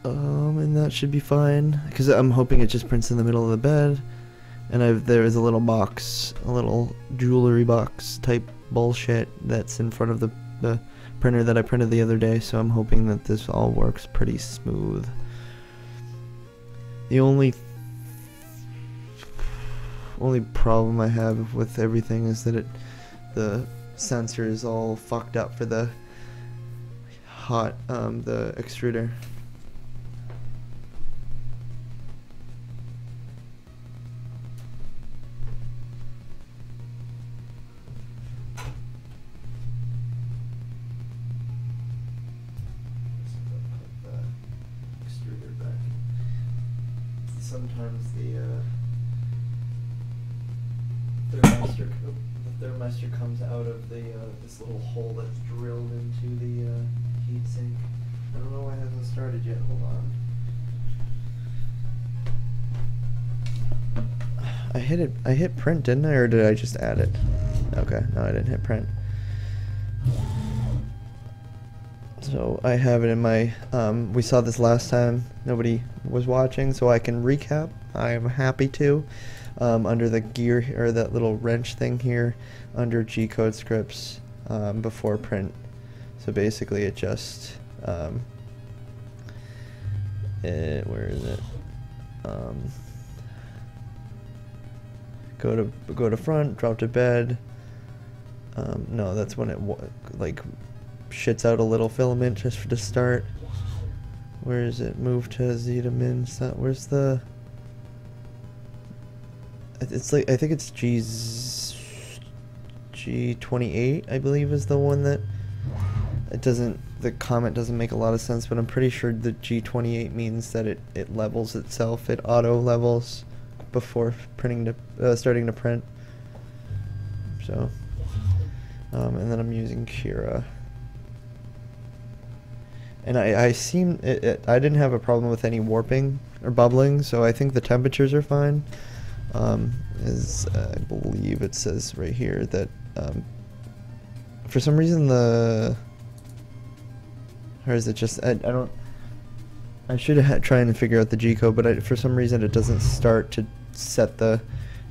And that should be fine, because I'm hoping it just prints in the middle of the bed. And there is a little box, a little jewelry box type bullshit that's in front of the printer that I printed the other day, so I'm hoping that this all works pretty smooth. The only problem I have with everything is that the sensor is all fucked up for the the extruder. Sometimes the thermistor comes out of this little hole that's drilled into the heatsink. I don't know why it hasn't started yet. Hold on. I hit print, didn't I, or did I just add it? Okay, no, I didn't hit print. So I have it in my, we saw this last time, nobody was watching, so I can recap. I am happy to. Under the gear, or that little wrench thing here, under G-code scripts, before print. So basically it just, where is it? Go to front, drop to bed. No, that's when it like shits out a little filament just to start. Where is it? Move to Z to min. Where's the? It's like, I think it's G28, I believe, is the one that it doesn't. The comment doesn't make a lot of sense, but I'm pretty sure the G28 means that it levels itself. It auto levels before printing to starting to print. So, and then I'm using Kira. And I didn't have a problem with any warping or bubbling, so I think the temperatures are fine. I believe it says right here that For some reason or is it just, I don't, I should have tried and figure out the G code, but for some reason it doesn't start to set the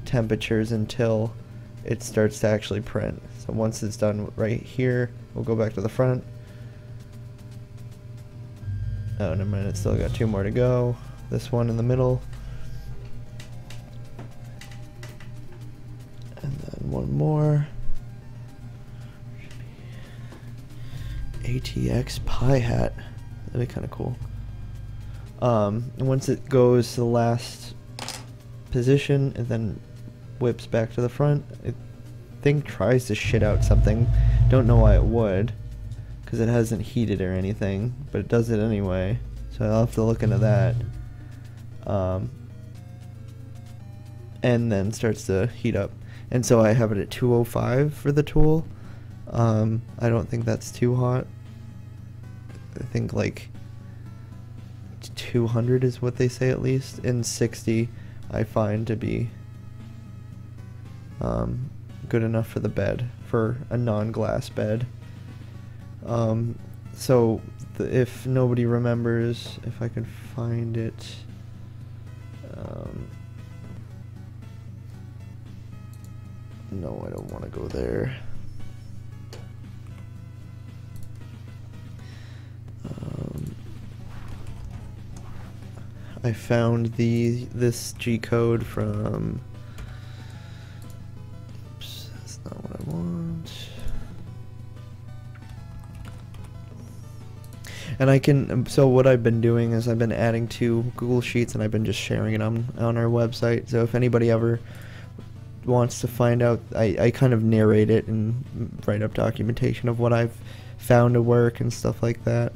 temperatures until it starts to actually print. So once it's done right here, we'll go back to the front. Oh, never mind, it's still got 2 more to go. This one in the middle. And then 1 more. ATX Pi hat. That'd be kind of cool. Once it goes to the last position and then whips back to the front, I think tries to shit out something. Don't know why it would, because it hasn't heated or anything, but it does it anyway. So I'll have to look into that. And then starts to heat up. And so I have it at 205 for the tool. I don't think that's too hot. I think like 200 is what they say at least, and 60 I find to be good enough for the bed, for a non-glass bed. So if nobody remembers, if I could find it, no, I don't want to go there. I found this G code from, oops, that's not what I want. And I can, so what I've been doing is I've been adding to Google Sheets and I've been just sharing it on our website. So if anybody ever wants to find out, I kind of narrate it and write up documentation of what I've found to work and stuff like that.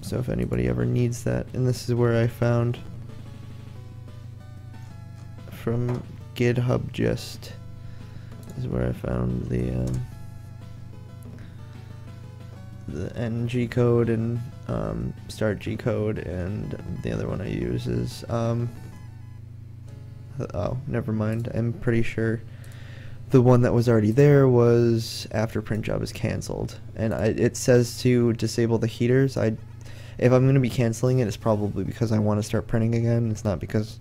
So if anybody ever needs that, and this is where I found from GitHub Gist is where I found the NG code and start G code, and the other one I use is oh, never mind. I'm pretty sure the one that was already there was after print job is canceled, and it says to disable the heaters. If I'm going to be canceling it, it's probably because I want to start printing again. It's not because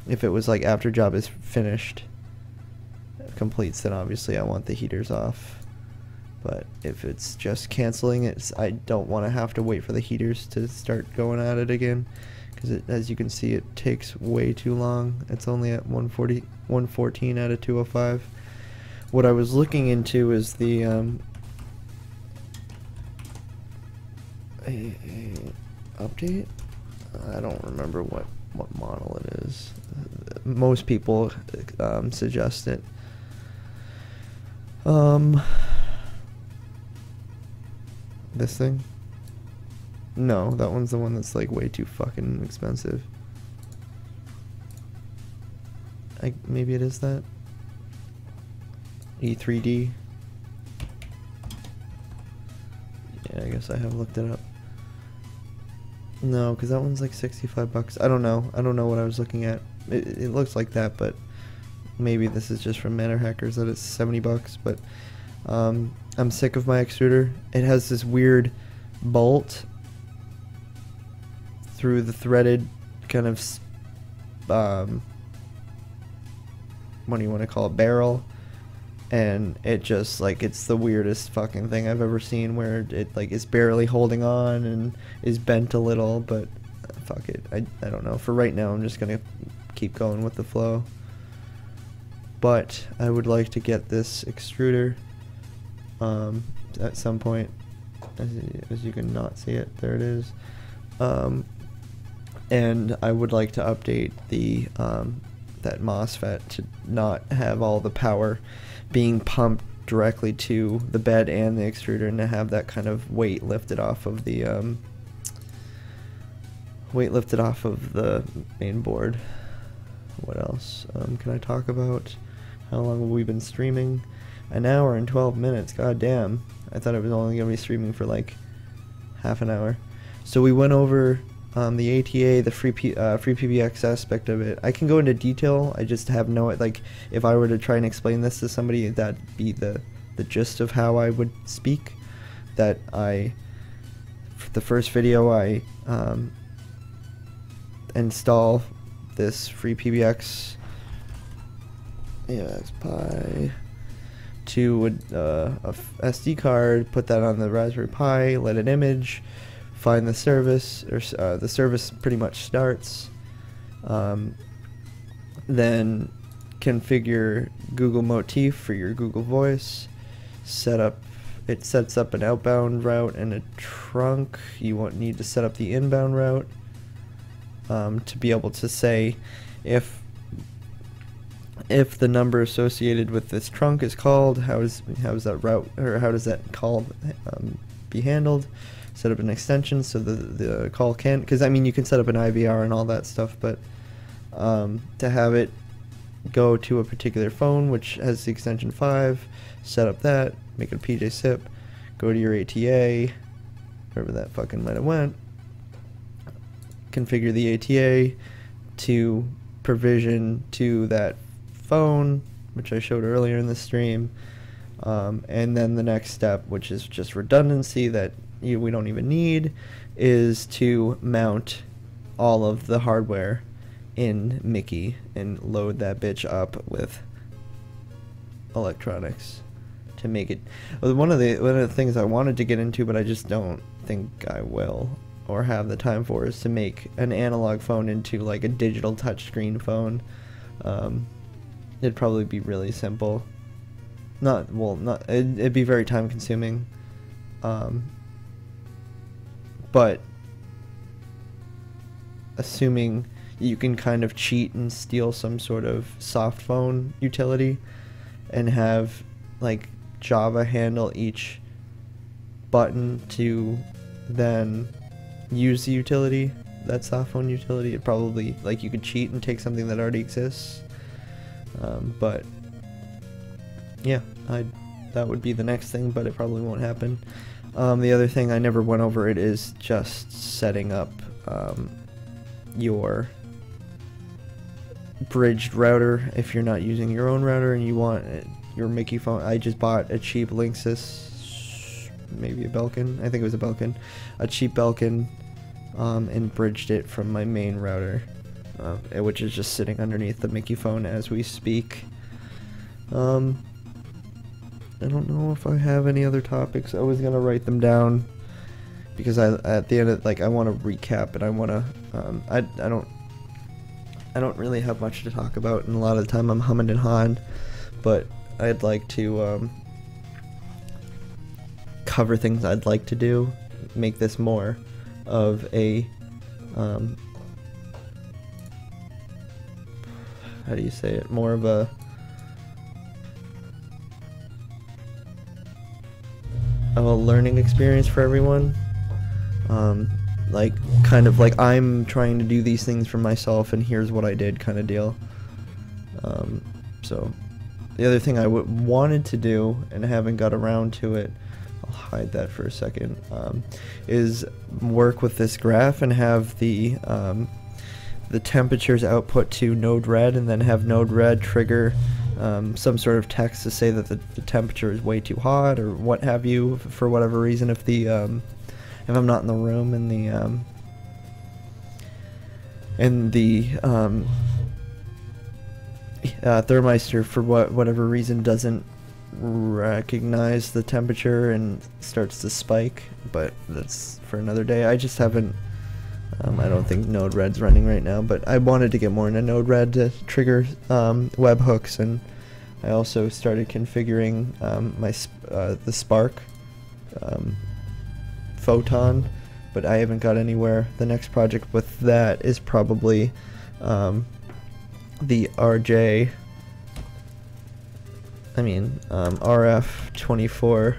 if it was like after job is finished, completes, then obviously I want the heaters off. But if it's just canceling it, I don't want to have to wait for the heaters to start going at it again, because as you can see, it takes way too long. It's only at 114 out of 205. What I was looking into is the update. I don't remember what model it is. Most people suggest it. This thing? No, that one's the one that's like way too fucking expensive. Maybe it is that. E3D. Yeah, I guess I have looked it up. No, because that one's like 65 bucks. I don't know. I don't know what I was looking at. It looks like that, but maybe this is just from Manor Hackers that it's 70 bucks. But I'm sick of my extruder. It has this weird bolt through the threaded kind of what do you want to call it, barrel, and it just like, it's the weirdest fucking thing I've ever seen, where it like is barely holding on and is bent a little, but fuck it, I don't know. For right now I'm just gonna keep going with the flow, but I would like to get this extruder at some point. As you can not see it, there it is. And I would like to update the that MOSFET to not have all the power being pumped directly to the bed and the extruder, and to have that kind of weight lifted off of the main board. What else can I talk about? How long have we been streaming? An hour and 12 minutes. God damn. I thought I was only going to be streaming for like half an hour. So we went over the ATA, the free PBX aspect of it. I can go into detail. I just have no, like, if I were to try and explain this to somebody, that'd be the gist of how I would speak. That for the first video, I install this free PBX Pi to a SD card, put that on the Raspberry Pi, let it image, find the service, or the service pretty much starts, then configure Google Motif for your Google Voice, it sets up an outbound route and a trunk. You won't need to set up the inbound route to be able to say if the number associated with this trunk is called, how is that route, or how does that call be handled. Set up an extension so the call can, because I mean you can set up an IVR and all that stuff, but to have it go to a particular phone which has the extension 5, set up that, make it a PJ SIP, go to your ATA, wherever that fucking might have went, configure the ATA to provision to that phone, which I showed earlier in the stream, and then the next step, which is just redundancy that we don't even need, is to mount all of the hardware in Mickey and load that bitch up with electronics to make it. One of the things I wanted to get into, but I just don't think I will or have the time for, is to make an analog phone into like a digital touchscreen phone. It'd probably be really simple. It'd be very time consuming. But assuming you can kind of cheat and steal some sort of soft phone utility and have like Java handle each button to then use the utility, that soft phone utility, it probably, like, you could cheat and take something that already exists. But yeah, that would be the next thing, but it probably won't happen. The other thing, I never went over it, is just setting up your bridged router if you're not using your own router and you want your Mickey phone. I just bought a cheap Linksys, maybe a Belkin, I think it was a Belkin, a cheap Belkin, and bridged it from my main router, which is just sitting underneath the Mickey phone as we speak. I don't know if I have any other topics. I was gonna write them down because at the end of, like, I want to recap, and I want to I don't really have much to talk about, and a lot of the time I'm humming and hawing, but I'd like to cover things I'd like to do, make this more of a how do you say it, more of a learning experience for everyone. Like, kind of like I'm trying to do these things for myself and here's what I did kind of deal. So the other thing I wanted to do and haven't got around to it, I'll hide that for a second, is work with this graph and have the temperatures output to Node-RED, and then have Node-RED trigger some sort of text to say that the temperature is way too hot or what have you, for whatever reason. If I'm not in the room and the thermistor for whatever reason doesn't recognize the temperature and starts to spike, but that's for another day. I just haven't, I don't think Node-RED's running right now, but I wanted to get more into Node-RED to trigger webhooks, and I also started configuring the Spark Photon, but I haven't got anywhere. The next project with that is probably the RF24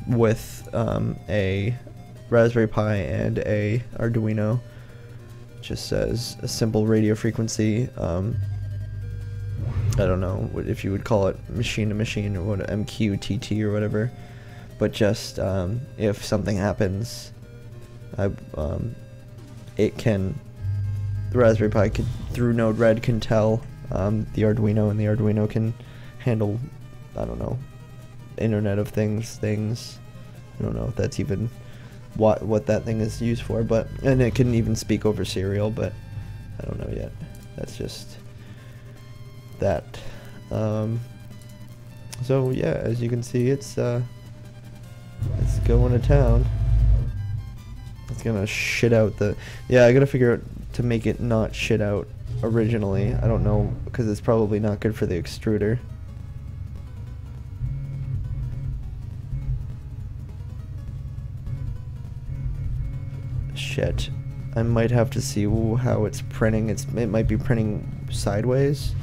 with a Raspberry Pi and a Arduino. Just says a simple radio frequency. I don't know if you would call it machine to machine or what, MQTT or whatever, but just if something happens I it can, the Raspberry Pi could, through Node-RED, can tell the Arduino, and the Arduino can handle, I don't know, Internet of Things. I don't know if that's even what that thing is used for, but, and it can even speak over serial, but I don't know yet. That's just that. So yeah, as you can see, it's going to town. It's gonna shit out the, yeah, I gotta figure out to make it not shit out originally. I don't know, because it's probably not good for the extruder. Shit. I might have to see how it's printing. It might be printing sideways.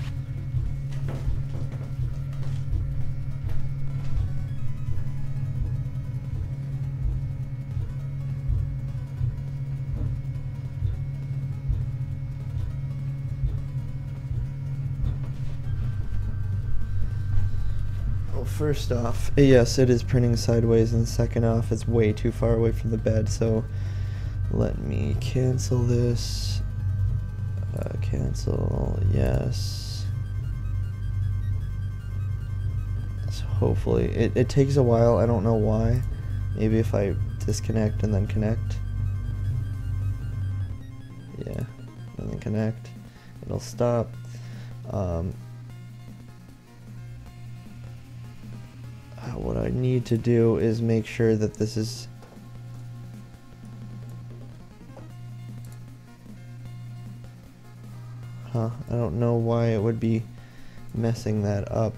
Well, first off, yes, it is printing sideways, and second off, it's way too far away from the bed, so let me cancel this. Cancel, yes. So hopefully, it takes a while, I don't know why. Maybe if I disconnect and then connect. Yeah, and then connect, it'll stop. What I need to do is make sure that this is I don't know why it would be messing that up,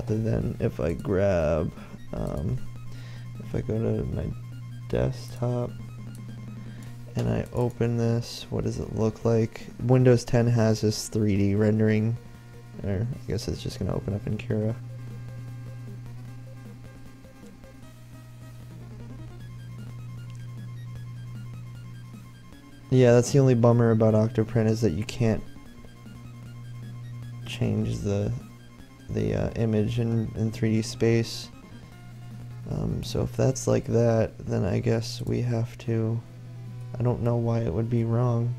other than if I grab, if I go to my desktop and I open this, what does it look like? Windows 10 has this 3D rendering, or I guess it's just going to open up in Cura. Yeah, that's the only bummer about Octoprint, is that you can't change the image in 3D space. So if that's like that, then I guess we have to, I don't know why it would be wrong.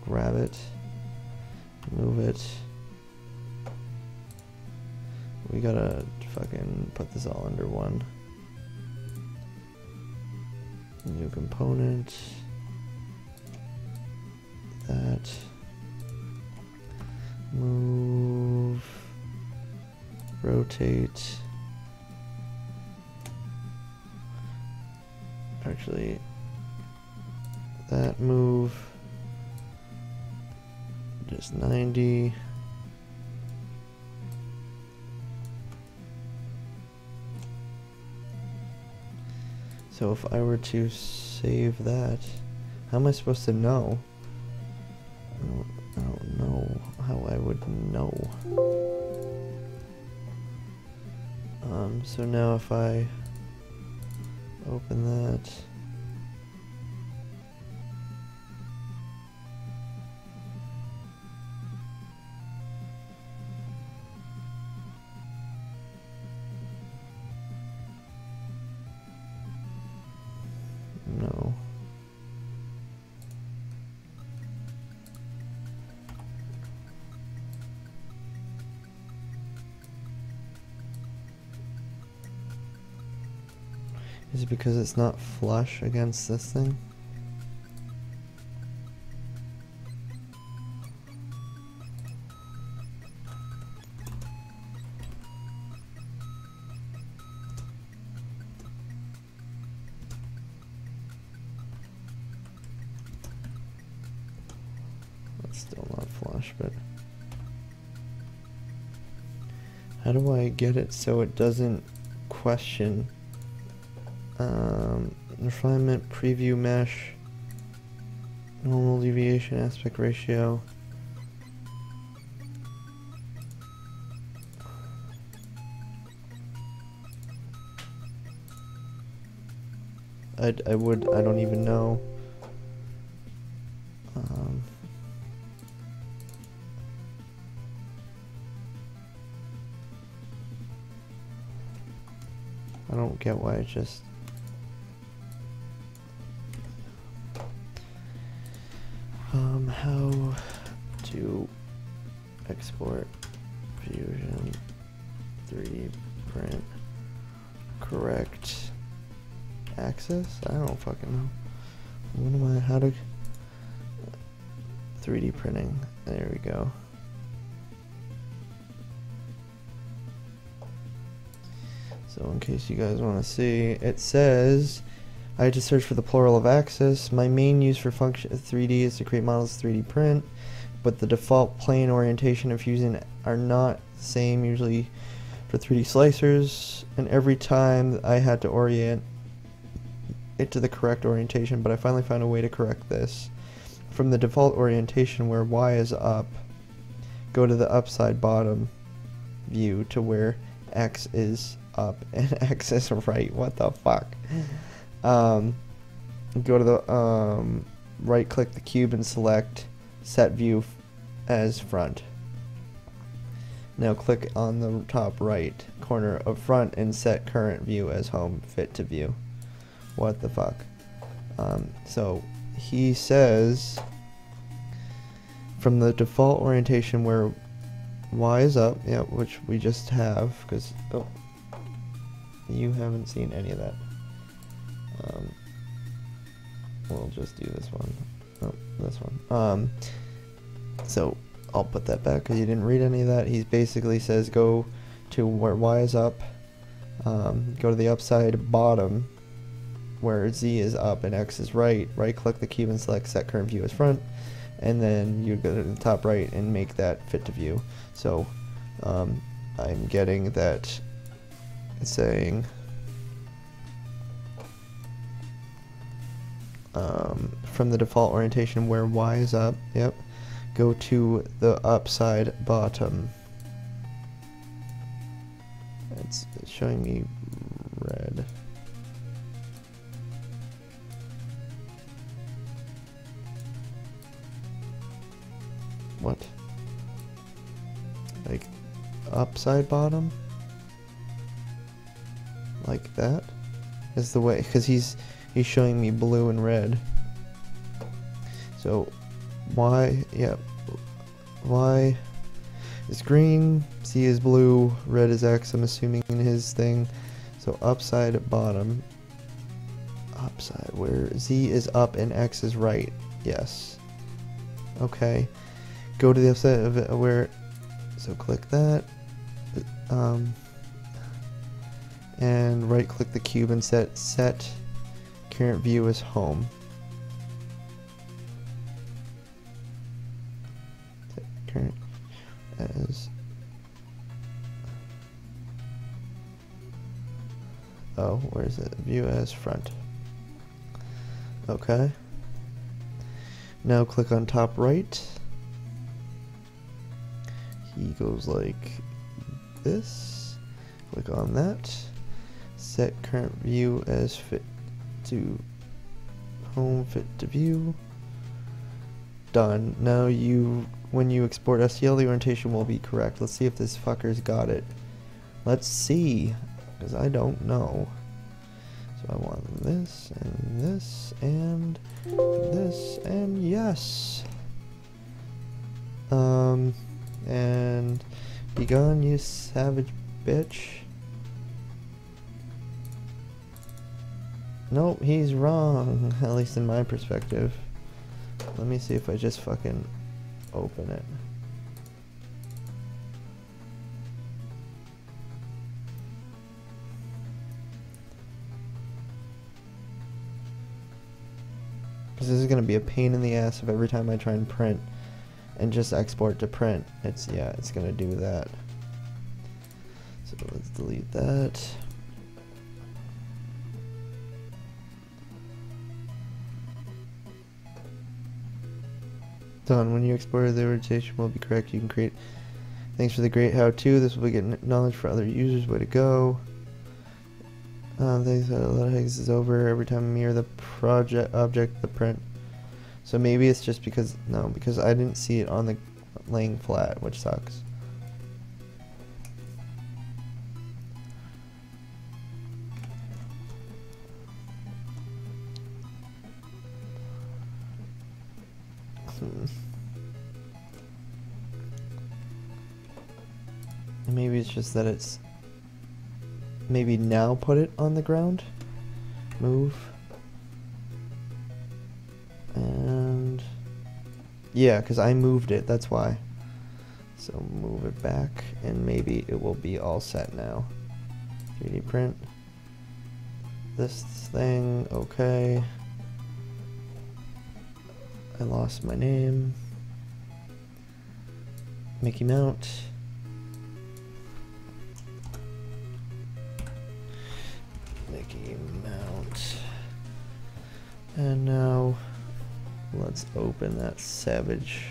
Grab it, move it. We gotta fucking put this all under one. New component. That. Move. Rotate. Actually, that move. Just 90. So if I were to save that, how am I supposed to know? I don't know how I would know. So now if I open that, no. Is it because it's not flush against this thing? It's still not flush, but how do I get it so it doesn't question? Refinement, preview mesh, normal deviation, aspect ratio. I don't even know. I don't get why it just export Fusion 3D print correct access. I don't fucking know. What am I? How to 3D printing? There we go. So in case you guys want to see, it says I had to search for the plural of axis. My main use for function 3D is to create models 3D print, but the default plane orientation of Fusion are not the same usually for 3D slicers, and every time I had to orient it to the correct orientation, but I finally found a way to correct this. From the default orientation where Y is up, go to the upside bottom view to where X is up and X is right. What the fuck? Go to the right click the cube and select set view as front. Now click on the top right corner of front and set current view as home fit to view. What the fuck? So he says from the default orientation where Y is up, yeah, which we just have, because oh, you haven't seen any of that. We'll just do this one. Oh, this one. So I'll put that back because you didn't read any of that. He basically says go to where Y is up, go to the upside bottom where Z is up and X is right. Right click the cube and select set current view as front, and then you go to the top right and make that fit to view. So I'm getting that it's saying from the default orientation where Y is up, yep, go to the upside bottom. It's showing me red. What? Like upside bottom? Like that? Is the way, because he's showing me blue and red. So Y, yeah, Y is green, Z is blue, red is X, I'm assuming in his thing. So upside bottom, upside, where Z is up and X is right, yes. Okay, go to the upside of it where, so click that, and right click the cube and set current view as home. Set current as, oh, where's it? View as front. Okay. Now click on top right. He goes like this. Click on that. Set current view as fit to home, fit to view. Done. Now when you export STL, the orientation will be correct. Let's see if this fucker's got it. Let's see, because I don't know. So I want this and this and this and yes. And be gone, you savage bitch. Nope, he's wrong, at least in my perspective. Let me see if I just fucking open it. Because this is going to be a pain in the ass if every time I try and print and just export to print, it's going to do that. So let's delete that. Done. When you export, the orientation will be correct. You can create. Thanks for the great how-to. This will be getting knowledge for other users. Way to go. Thanks. A lot of things is over every time I mirror the project object the print. So maybe it's just because because I didn't see it on the laying flat, which sucks. Maybe it's just that it's... Maybe now put it on the ground. Move. And... Yeah, because I moved it, that's why. So move it back, and maybe it will be all set now. 3D print. This thing, okay. I lost my name. Mickey Mount. Mickey Mount. And now let's open that Savage.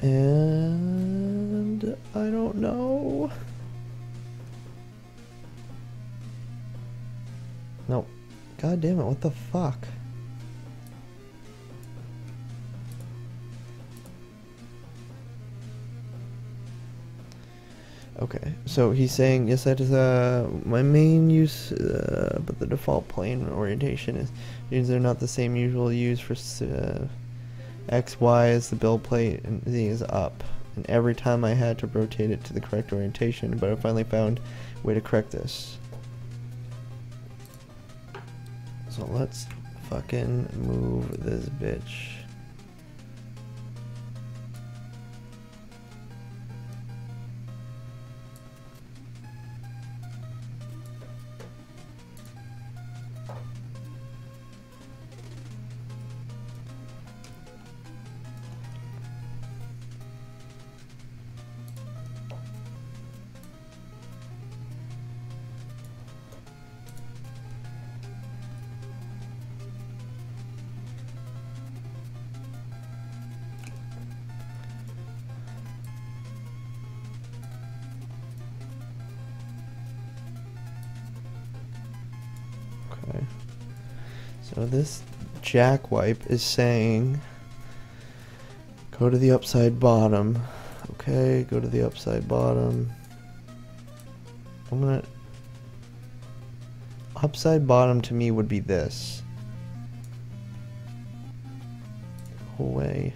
And I don't know. Nope. God damn it, what the fuck? Okay, so he's saying, yes, that is my main use, but the default plane orientation means they're not the same usual use for X, Y as the build plate, and Z is up. And every time I had to rotate it to the correct orientation, but I finally found a way to correct this. So let's fucking move this bitch. Okay. So this jackwipe is saying go to the upside bottom. Okay, go to the upside bottom. I'm gonna... Upside bottom to me would be this. Away.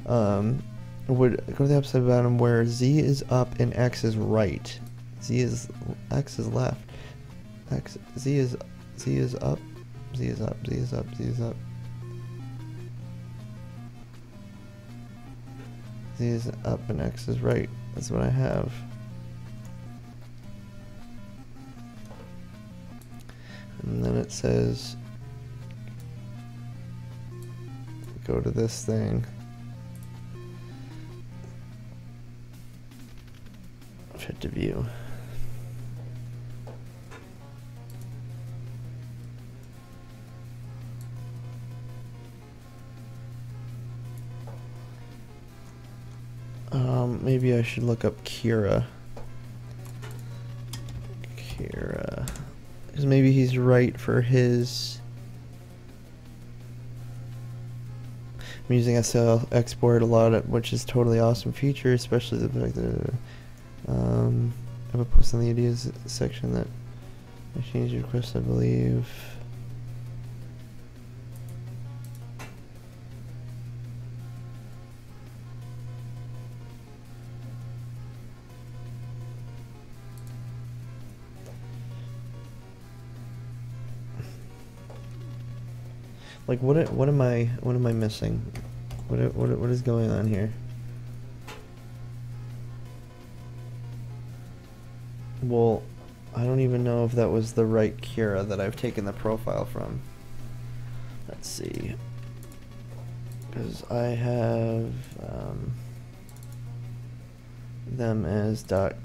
Would go to the upside bottom where Z is up and X is right. X is left. Z is up. Z is up. Z is up. Z is up. Z is up and X is right. That's what I have. And then it says go to this thing. Fit to view. Maybe I should look up Kira. Because maybe he's right for his... I'm using SL export a lot, which is totally awesome feature, especially the fact that I have a post on the ideas section that I changed your request, I believe. Like what am I missing? What is going on here? Well, I don't even know if that was the right Kira that I've taken the profile from. Let's see. Because I have them as dot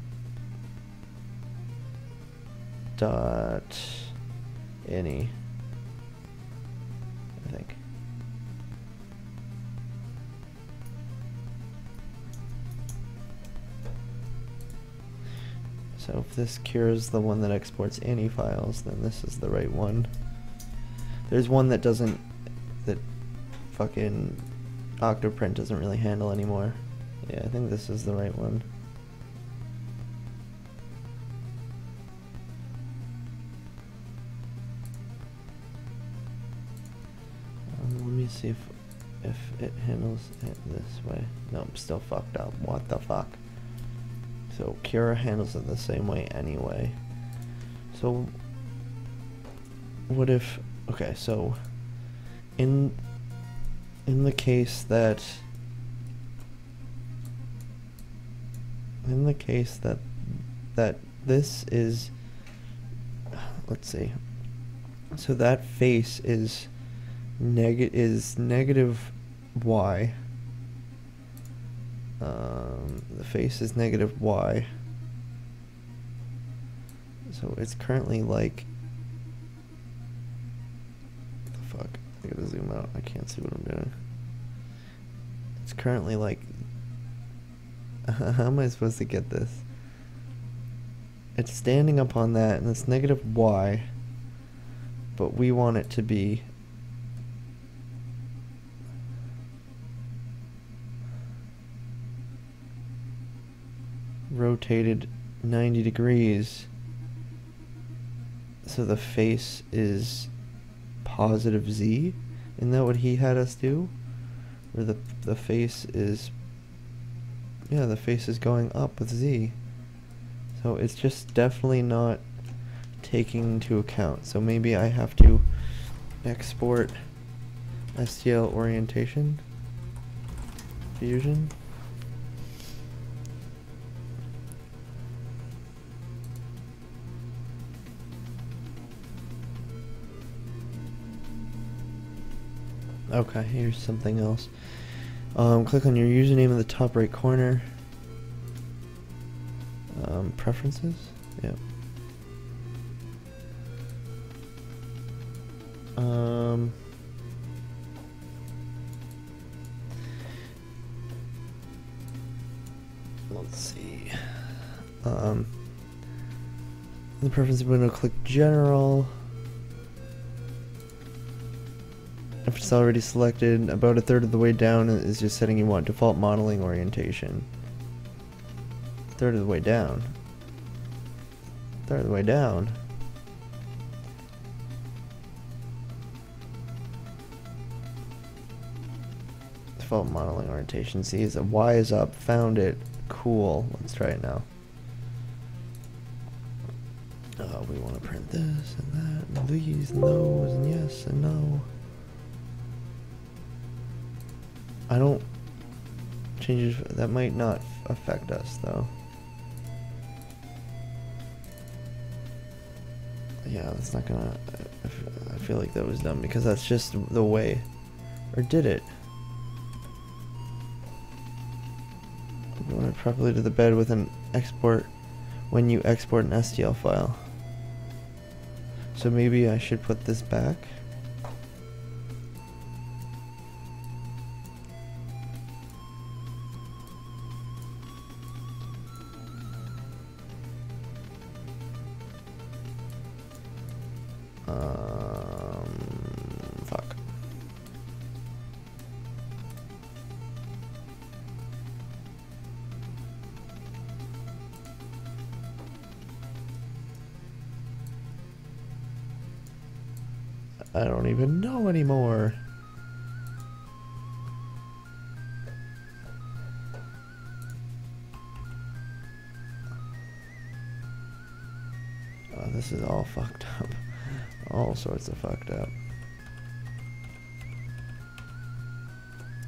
any. I think. So if this Cure is the one that exports any files, then this is the right one. There's one that doesn't, that fucking Octoprint doesn't really handle anymore. Yeah, I think this is the right one. Let me see if if it handles it this way. No, I'm still fucked up. What the fuck? So Kira handles it the same way anyway. So what if, okay, so in the case that this is, let's see, so that face is negative y. The face is negative y. So it's currently like, what the fuck? I gotta zoom out. I can't see what I'm doing. It's currently like, how am I supposed to get this? It's standing up on that, and it's negative y, but we want it to be rotated 90 degrees, so the face is positive z. Isn't that what he had us do? Or the face is, yeah, the face is going up with z. So it's just definitely not taking into account. So maybe I have to export STL orientation fusion. Okay, here's something else. Click on your username in the top right corner. Preferences? Yep. Let's see. In the preferences window, click General. If it's already selected, about a third of the way down is just setting you want default modeling orientation. Third of the way down. Third of the way down. Default modeling orientation. See, is a Y is up. Found it. Cool. Let's try it now. We want to print this and that and these and those and yes and no. I don't changes that might not affect us though. Yeah, that's not gonna. I feel like that was dumb because that's just the way. Or did it? We want it properly to the bed with an export when you export an STL file. So maybe I should put this back. Fuck. I don't even know anymore. Oh, this is all fucked up. All sorts of fucked up.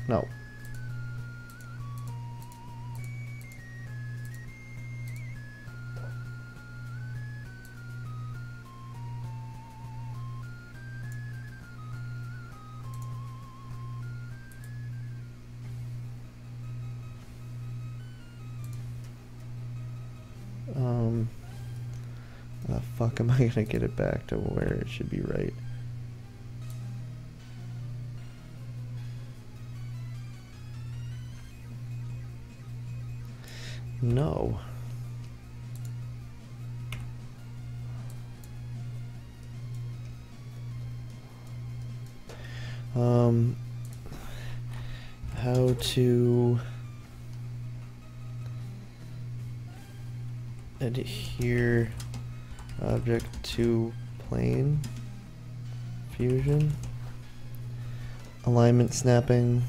No. How the fuck am I gonna get it back to where it should be right? No. How to adhere object to plane fusion. alignment snapping.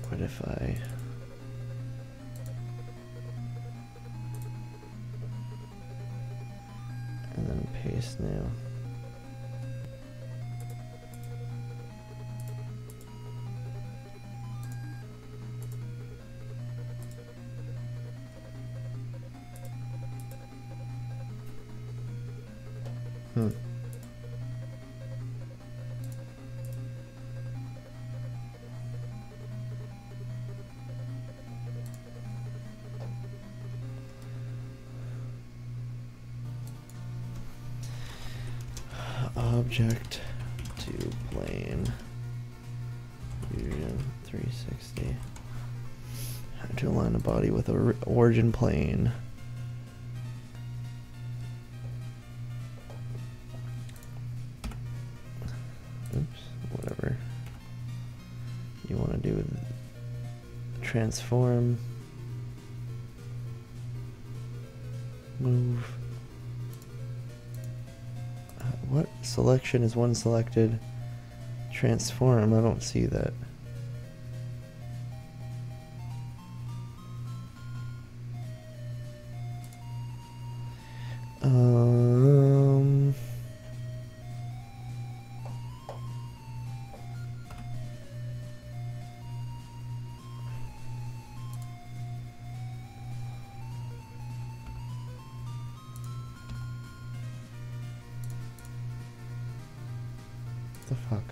What if I and then paste new? Object to plane. Fusion 360. How to align a body with a origin plane. Oops, whatever you want to do with transform, move. What selection is one selected? Transform, I don't see that. The fuck?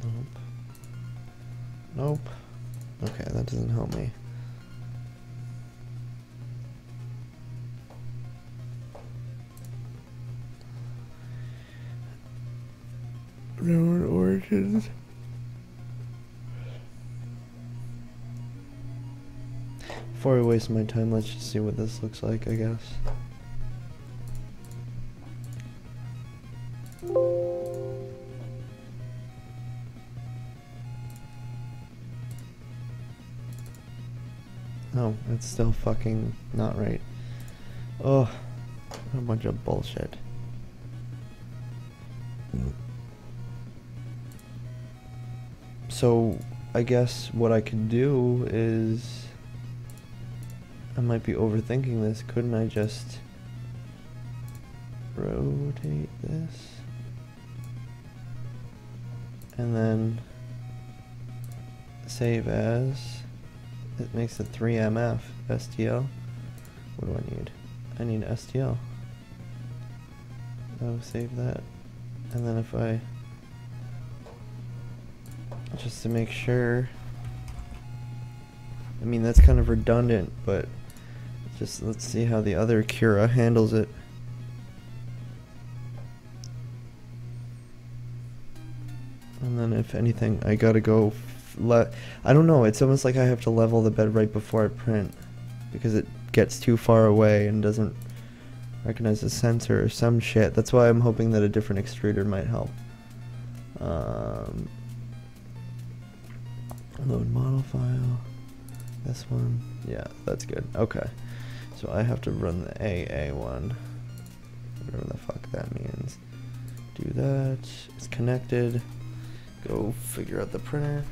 Nope. Nope. Okay, that doesn't help me. Known origins. Before I waste my time, let's just see what this looks like, I guess. No, it's still fucking not right. Oh, a bunch of bullshit. So, I guess what I could do is... I might be overthinking this. Couldn't I just rotate this? And then save as... It makes it 3MF STL. What do I need? I need STL. Oh, save that. And then if I... Just to make sure... I mean, that's kind of redundant, but... Just let's see how the other Cura handles it. And then if anything, I gotta go... I don't know, it's almost like I have to level the bed right before I print, because it gets too far away and doesn't recognize the sensor or some shit. That's why I'm hoping that a different extruder might help. Load model file. This one. Yeah, that's good. Okay. So I have to run the AA one. Whatever the fuck that means. Do that. It's connected. Go figure out the printer.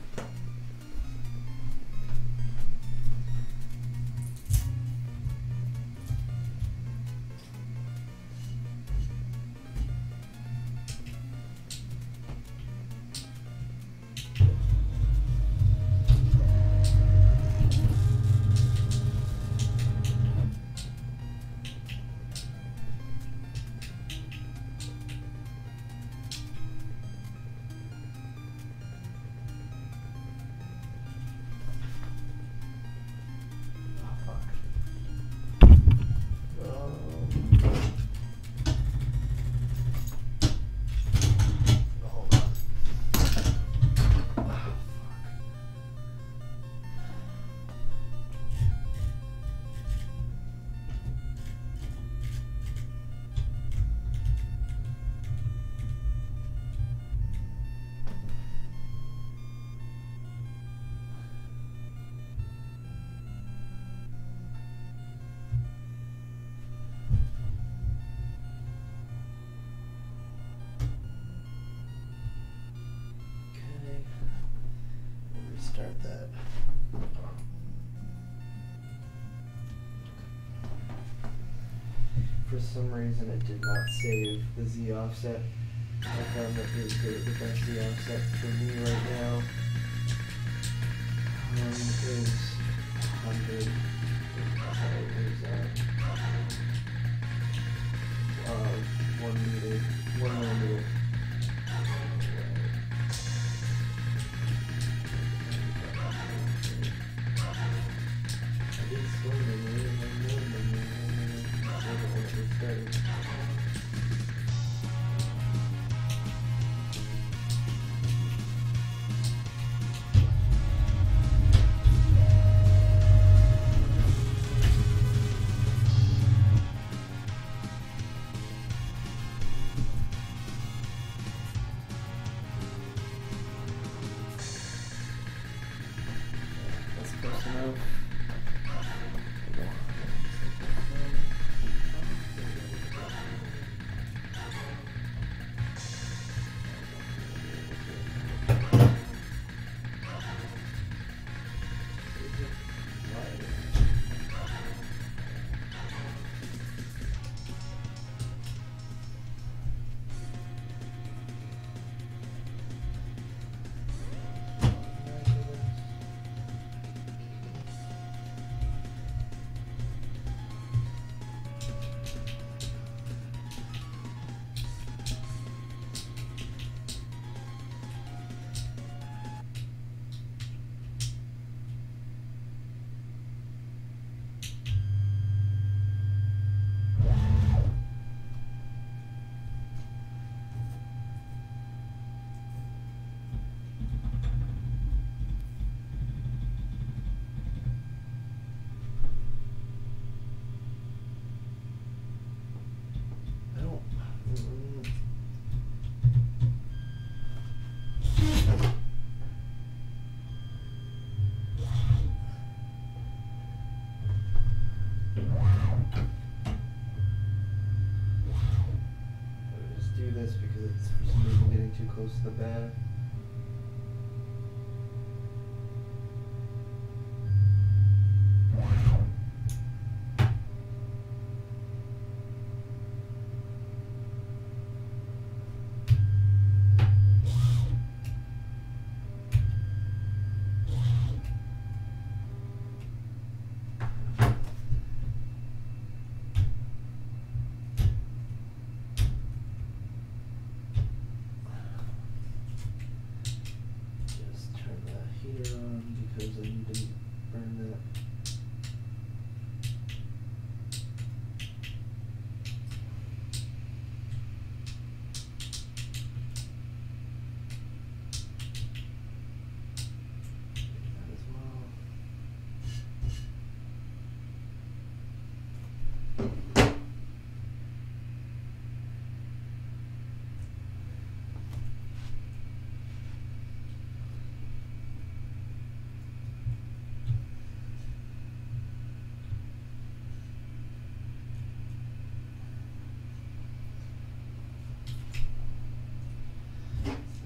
For some reason it did not save the Z offset. I found that the best Z offset for me right now is 100. Sorry, is 1 meter, 1 millimeter. I did slow memory and then more memory and then I wasn't when it started. That's close enough. Do this because it's for some reason getting too close to the bed. Just turn the heater on because I need to burn that. That as well.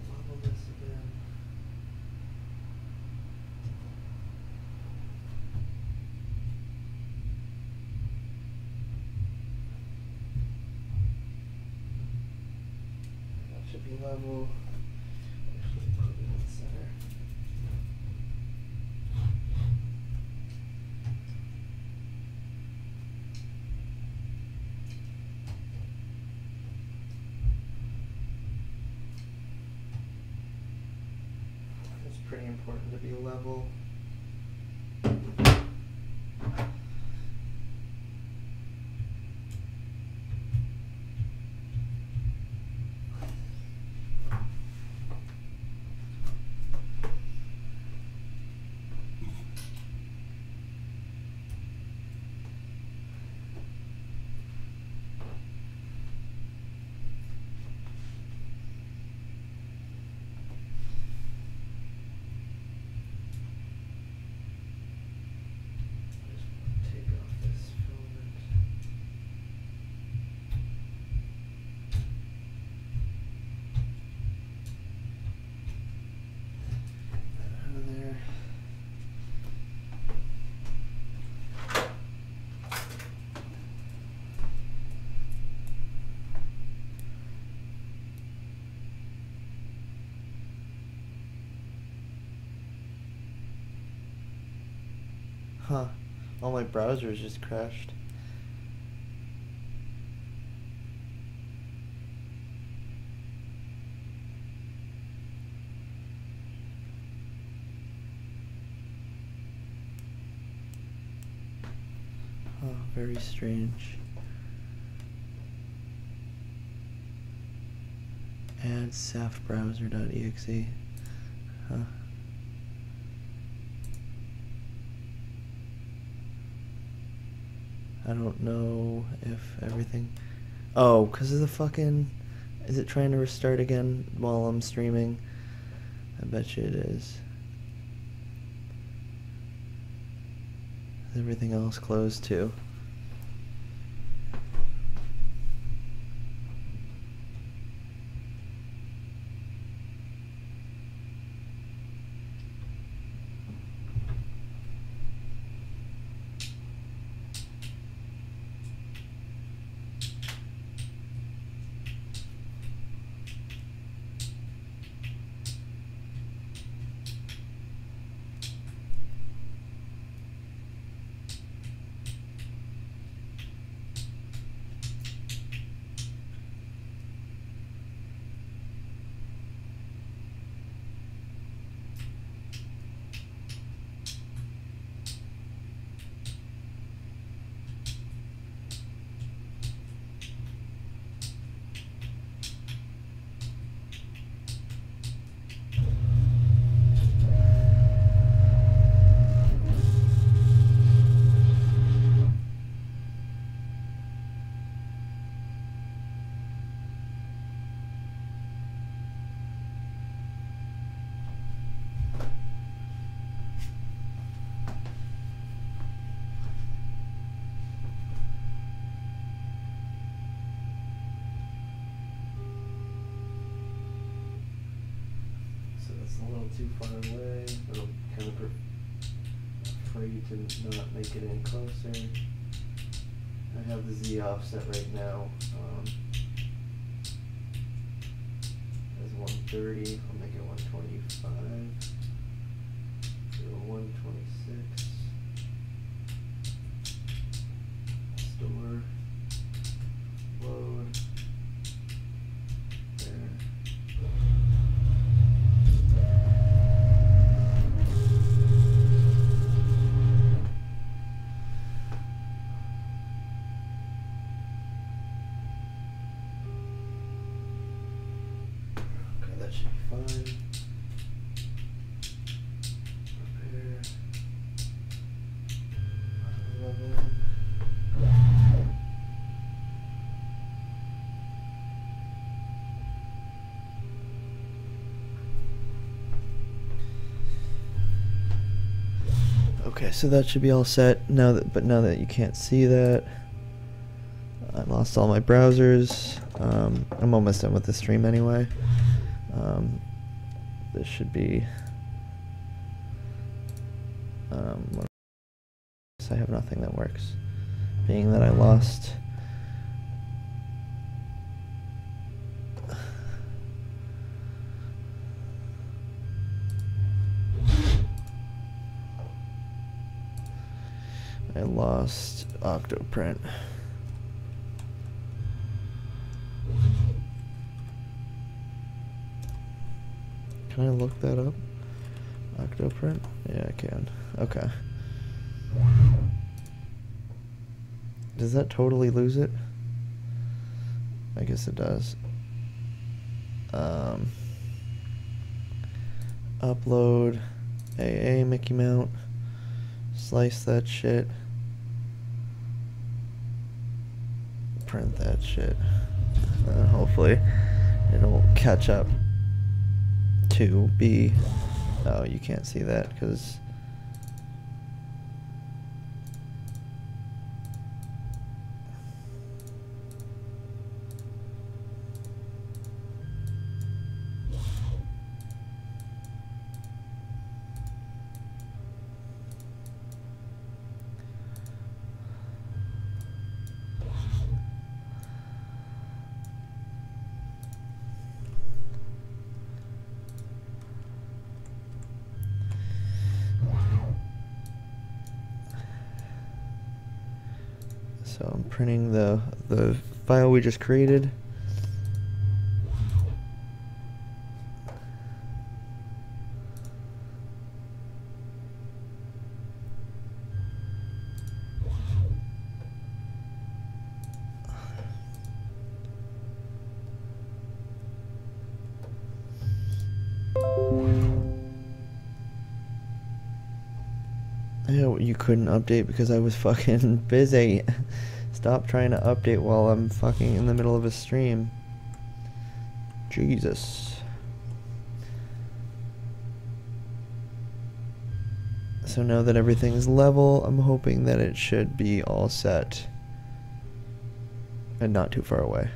Level this again. That should be level. Actually, put it in the center. It's pretty important to be level. Huh. All my browsers just crashed. Oh, very strange. Add safbrowser.exe. Huh. I don't know if everything... Oh, because of the fucking... Is it trying to restart again while I'm streaming? I bet you it is. Is everything else closed too? So that's a little too far away, but I'm kind of afraid to not make it any closer. I have the Z offset right now as 130. I'll make it 125. Do 126. Store. Load. There. That should be fine. Prepare. Level. Okay, so that should be all set now that you can't see that, I lost all my browsers. I'm almost done with the stream anyway. This should be I have nothing that works, being that I lost Octoprint. Can I look that up? Octoprint? Yeah, I can. Okay. Does that totally lose it? I guess it does. Upload AA Mickey Mount. Slice that shit. Print that shit. Hopefully it'll catch up to be... Oh, you can't see that because... So I'm printing the file we just created. Yeah, you couldn't update because I was fucking busy. Stop trying to update while I'm fucking in the middle of a stream. Jesus. So now that everything's level, I'm hoping that it should be all set and not too far away.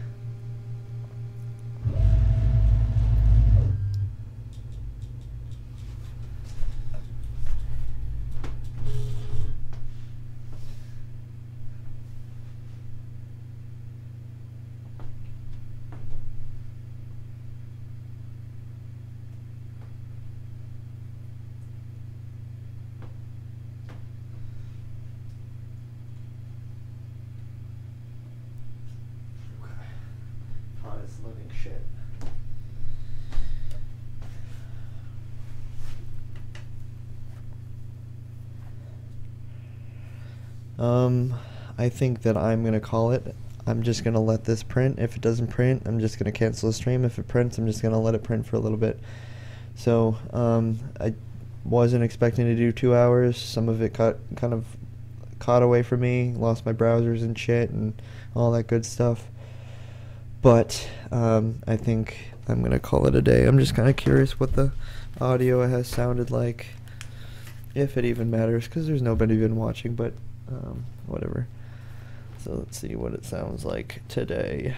Hottest living shit. I think that I'm gonna call it. I'm just gonna let this print. If it doesn't print, I'm just gonna cancel the stream. If it prints, I'm just gonna let it print for a little bit. So, I wasn't expecting to do 2 hours. Some of it kind of caught away from me. Lost my browsers and shit and all that good stuff. But I think I'm gonna call it a day. I'm just kind of curious what the audio has sounded like, if it even matters, because there's nobody been watching. But whatever. So let's see what it sounds like today.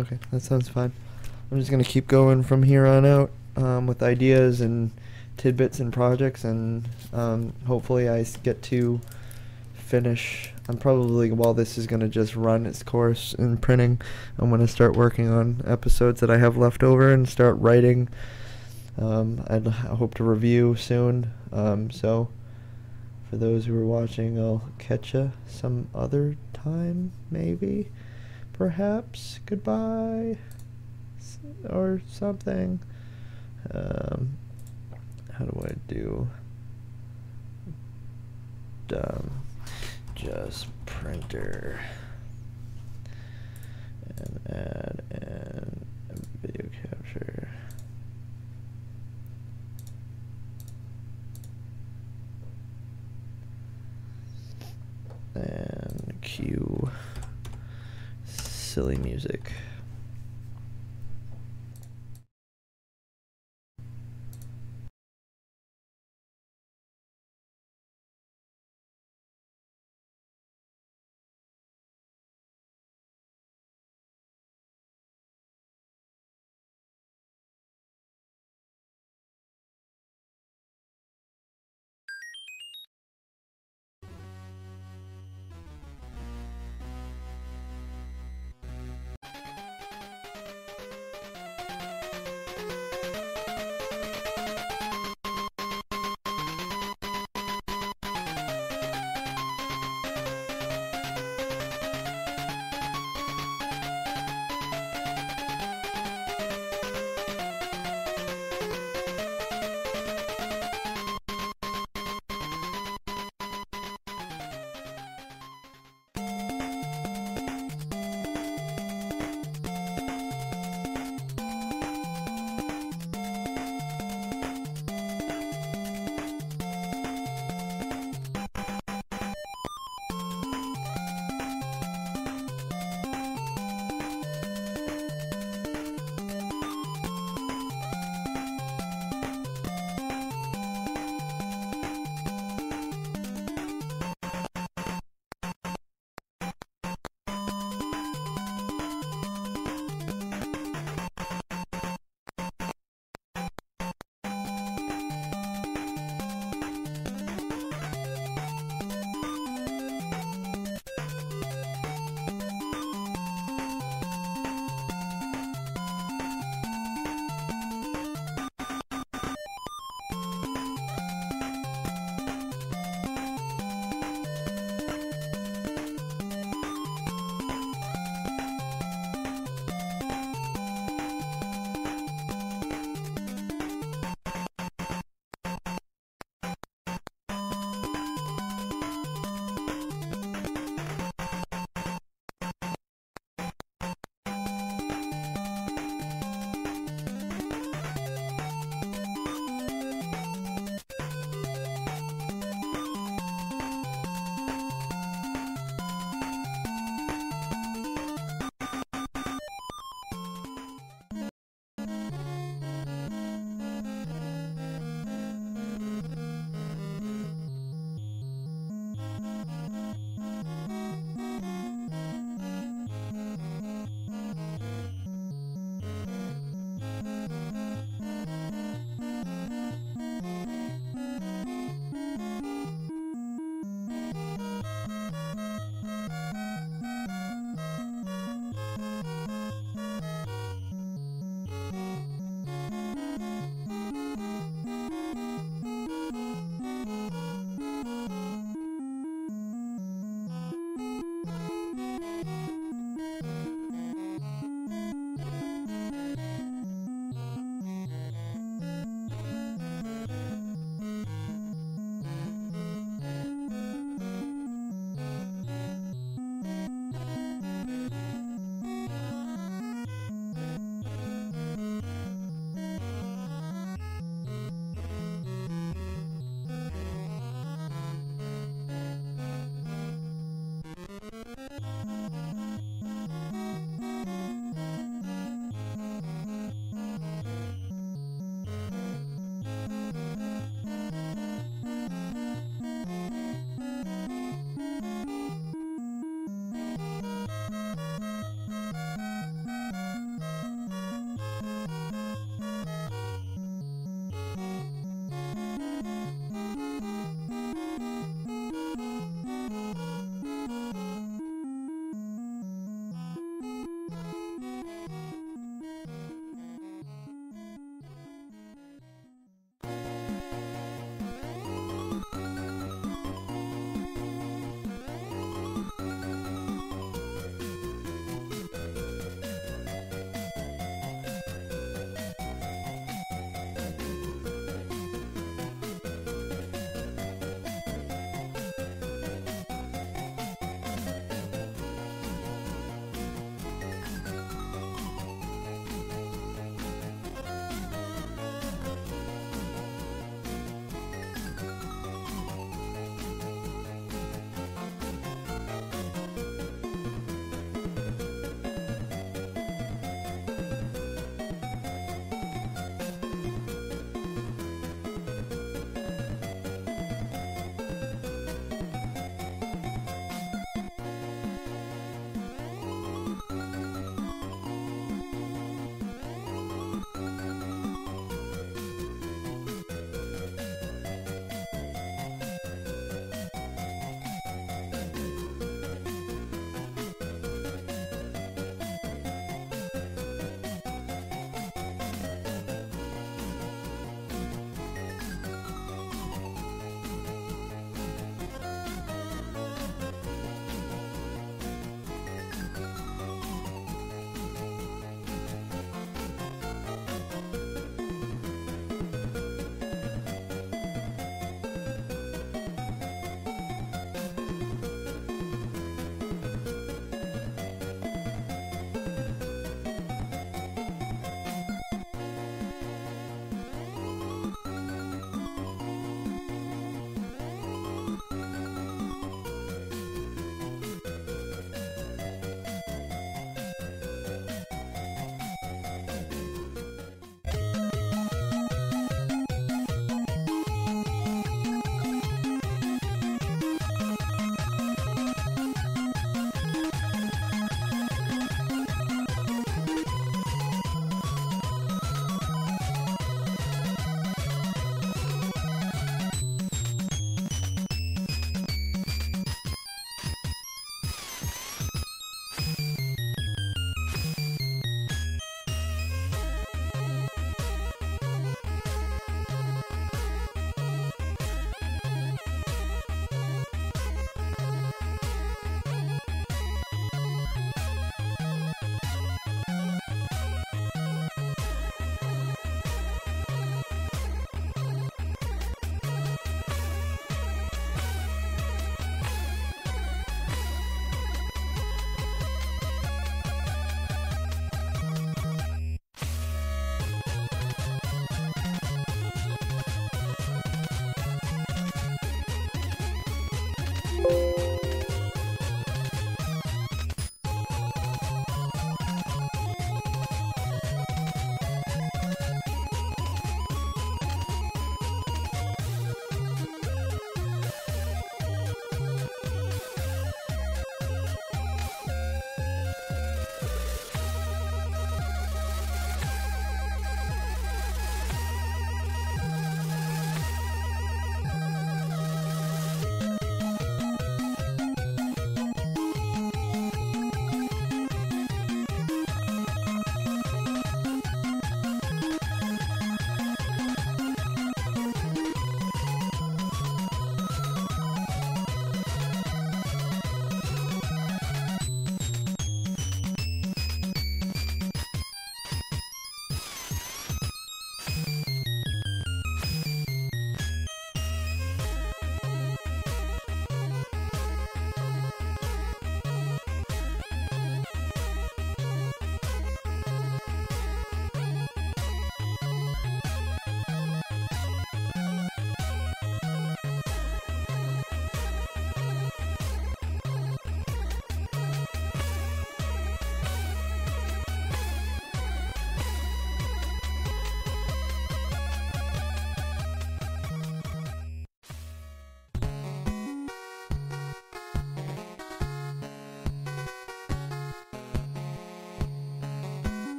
Okay, that sounds fine. I'm just gonna keep going from here on out with ideas and tidbits and projects, and hopefully I get to finish. I'm probably, while this is gonna just run its course in printing, I'm gonna start working on episodes that I have left over and start writing. I hope to review soon. So for those who are watching, I'll catch ya some other time, maybe. Perhaps. Goodbye. Or something. How do I do? Just printer. And add and video capture. And cue silly music.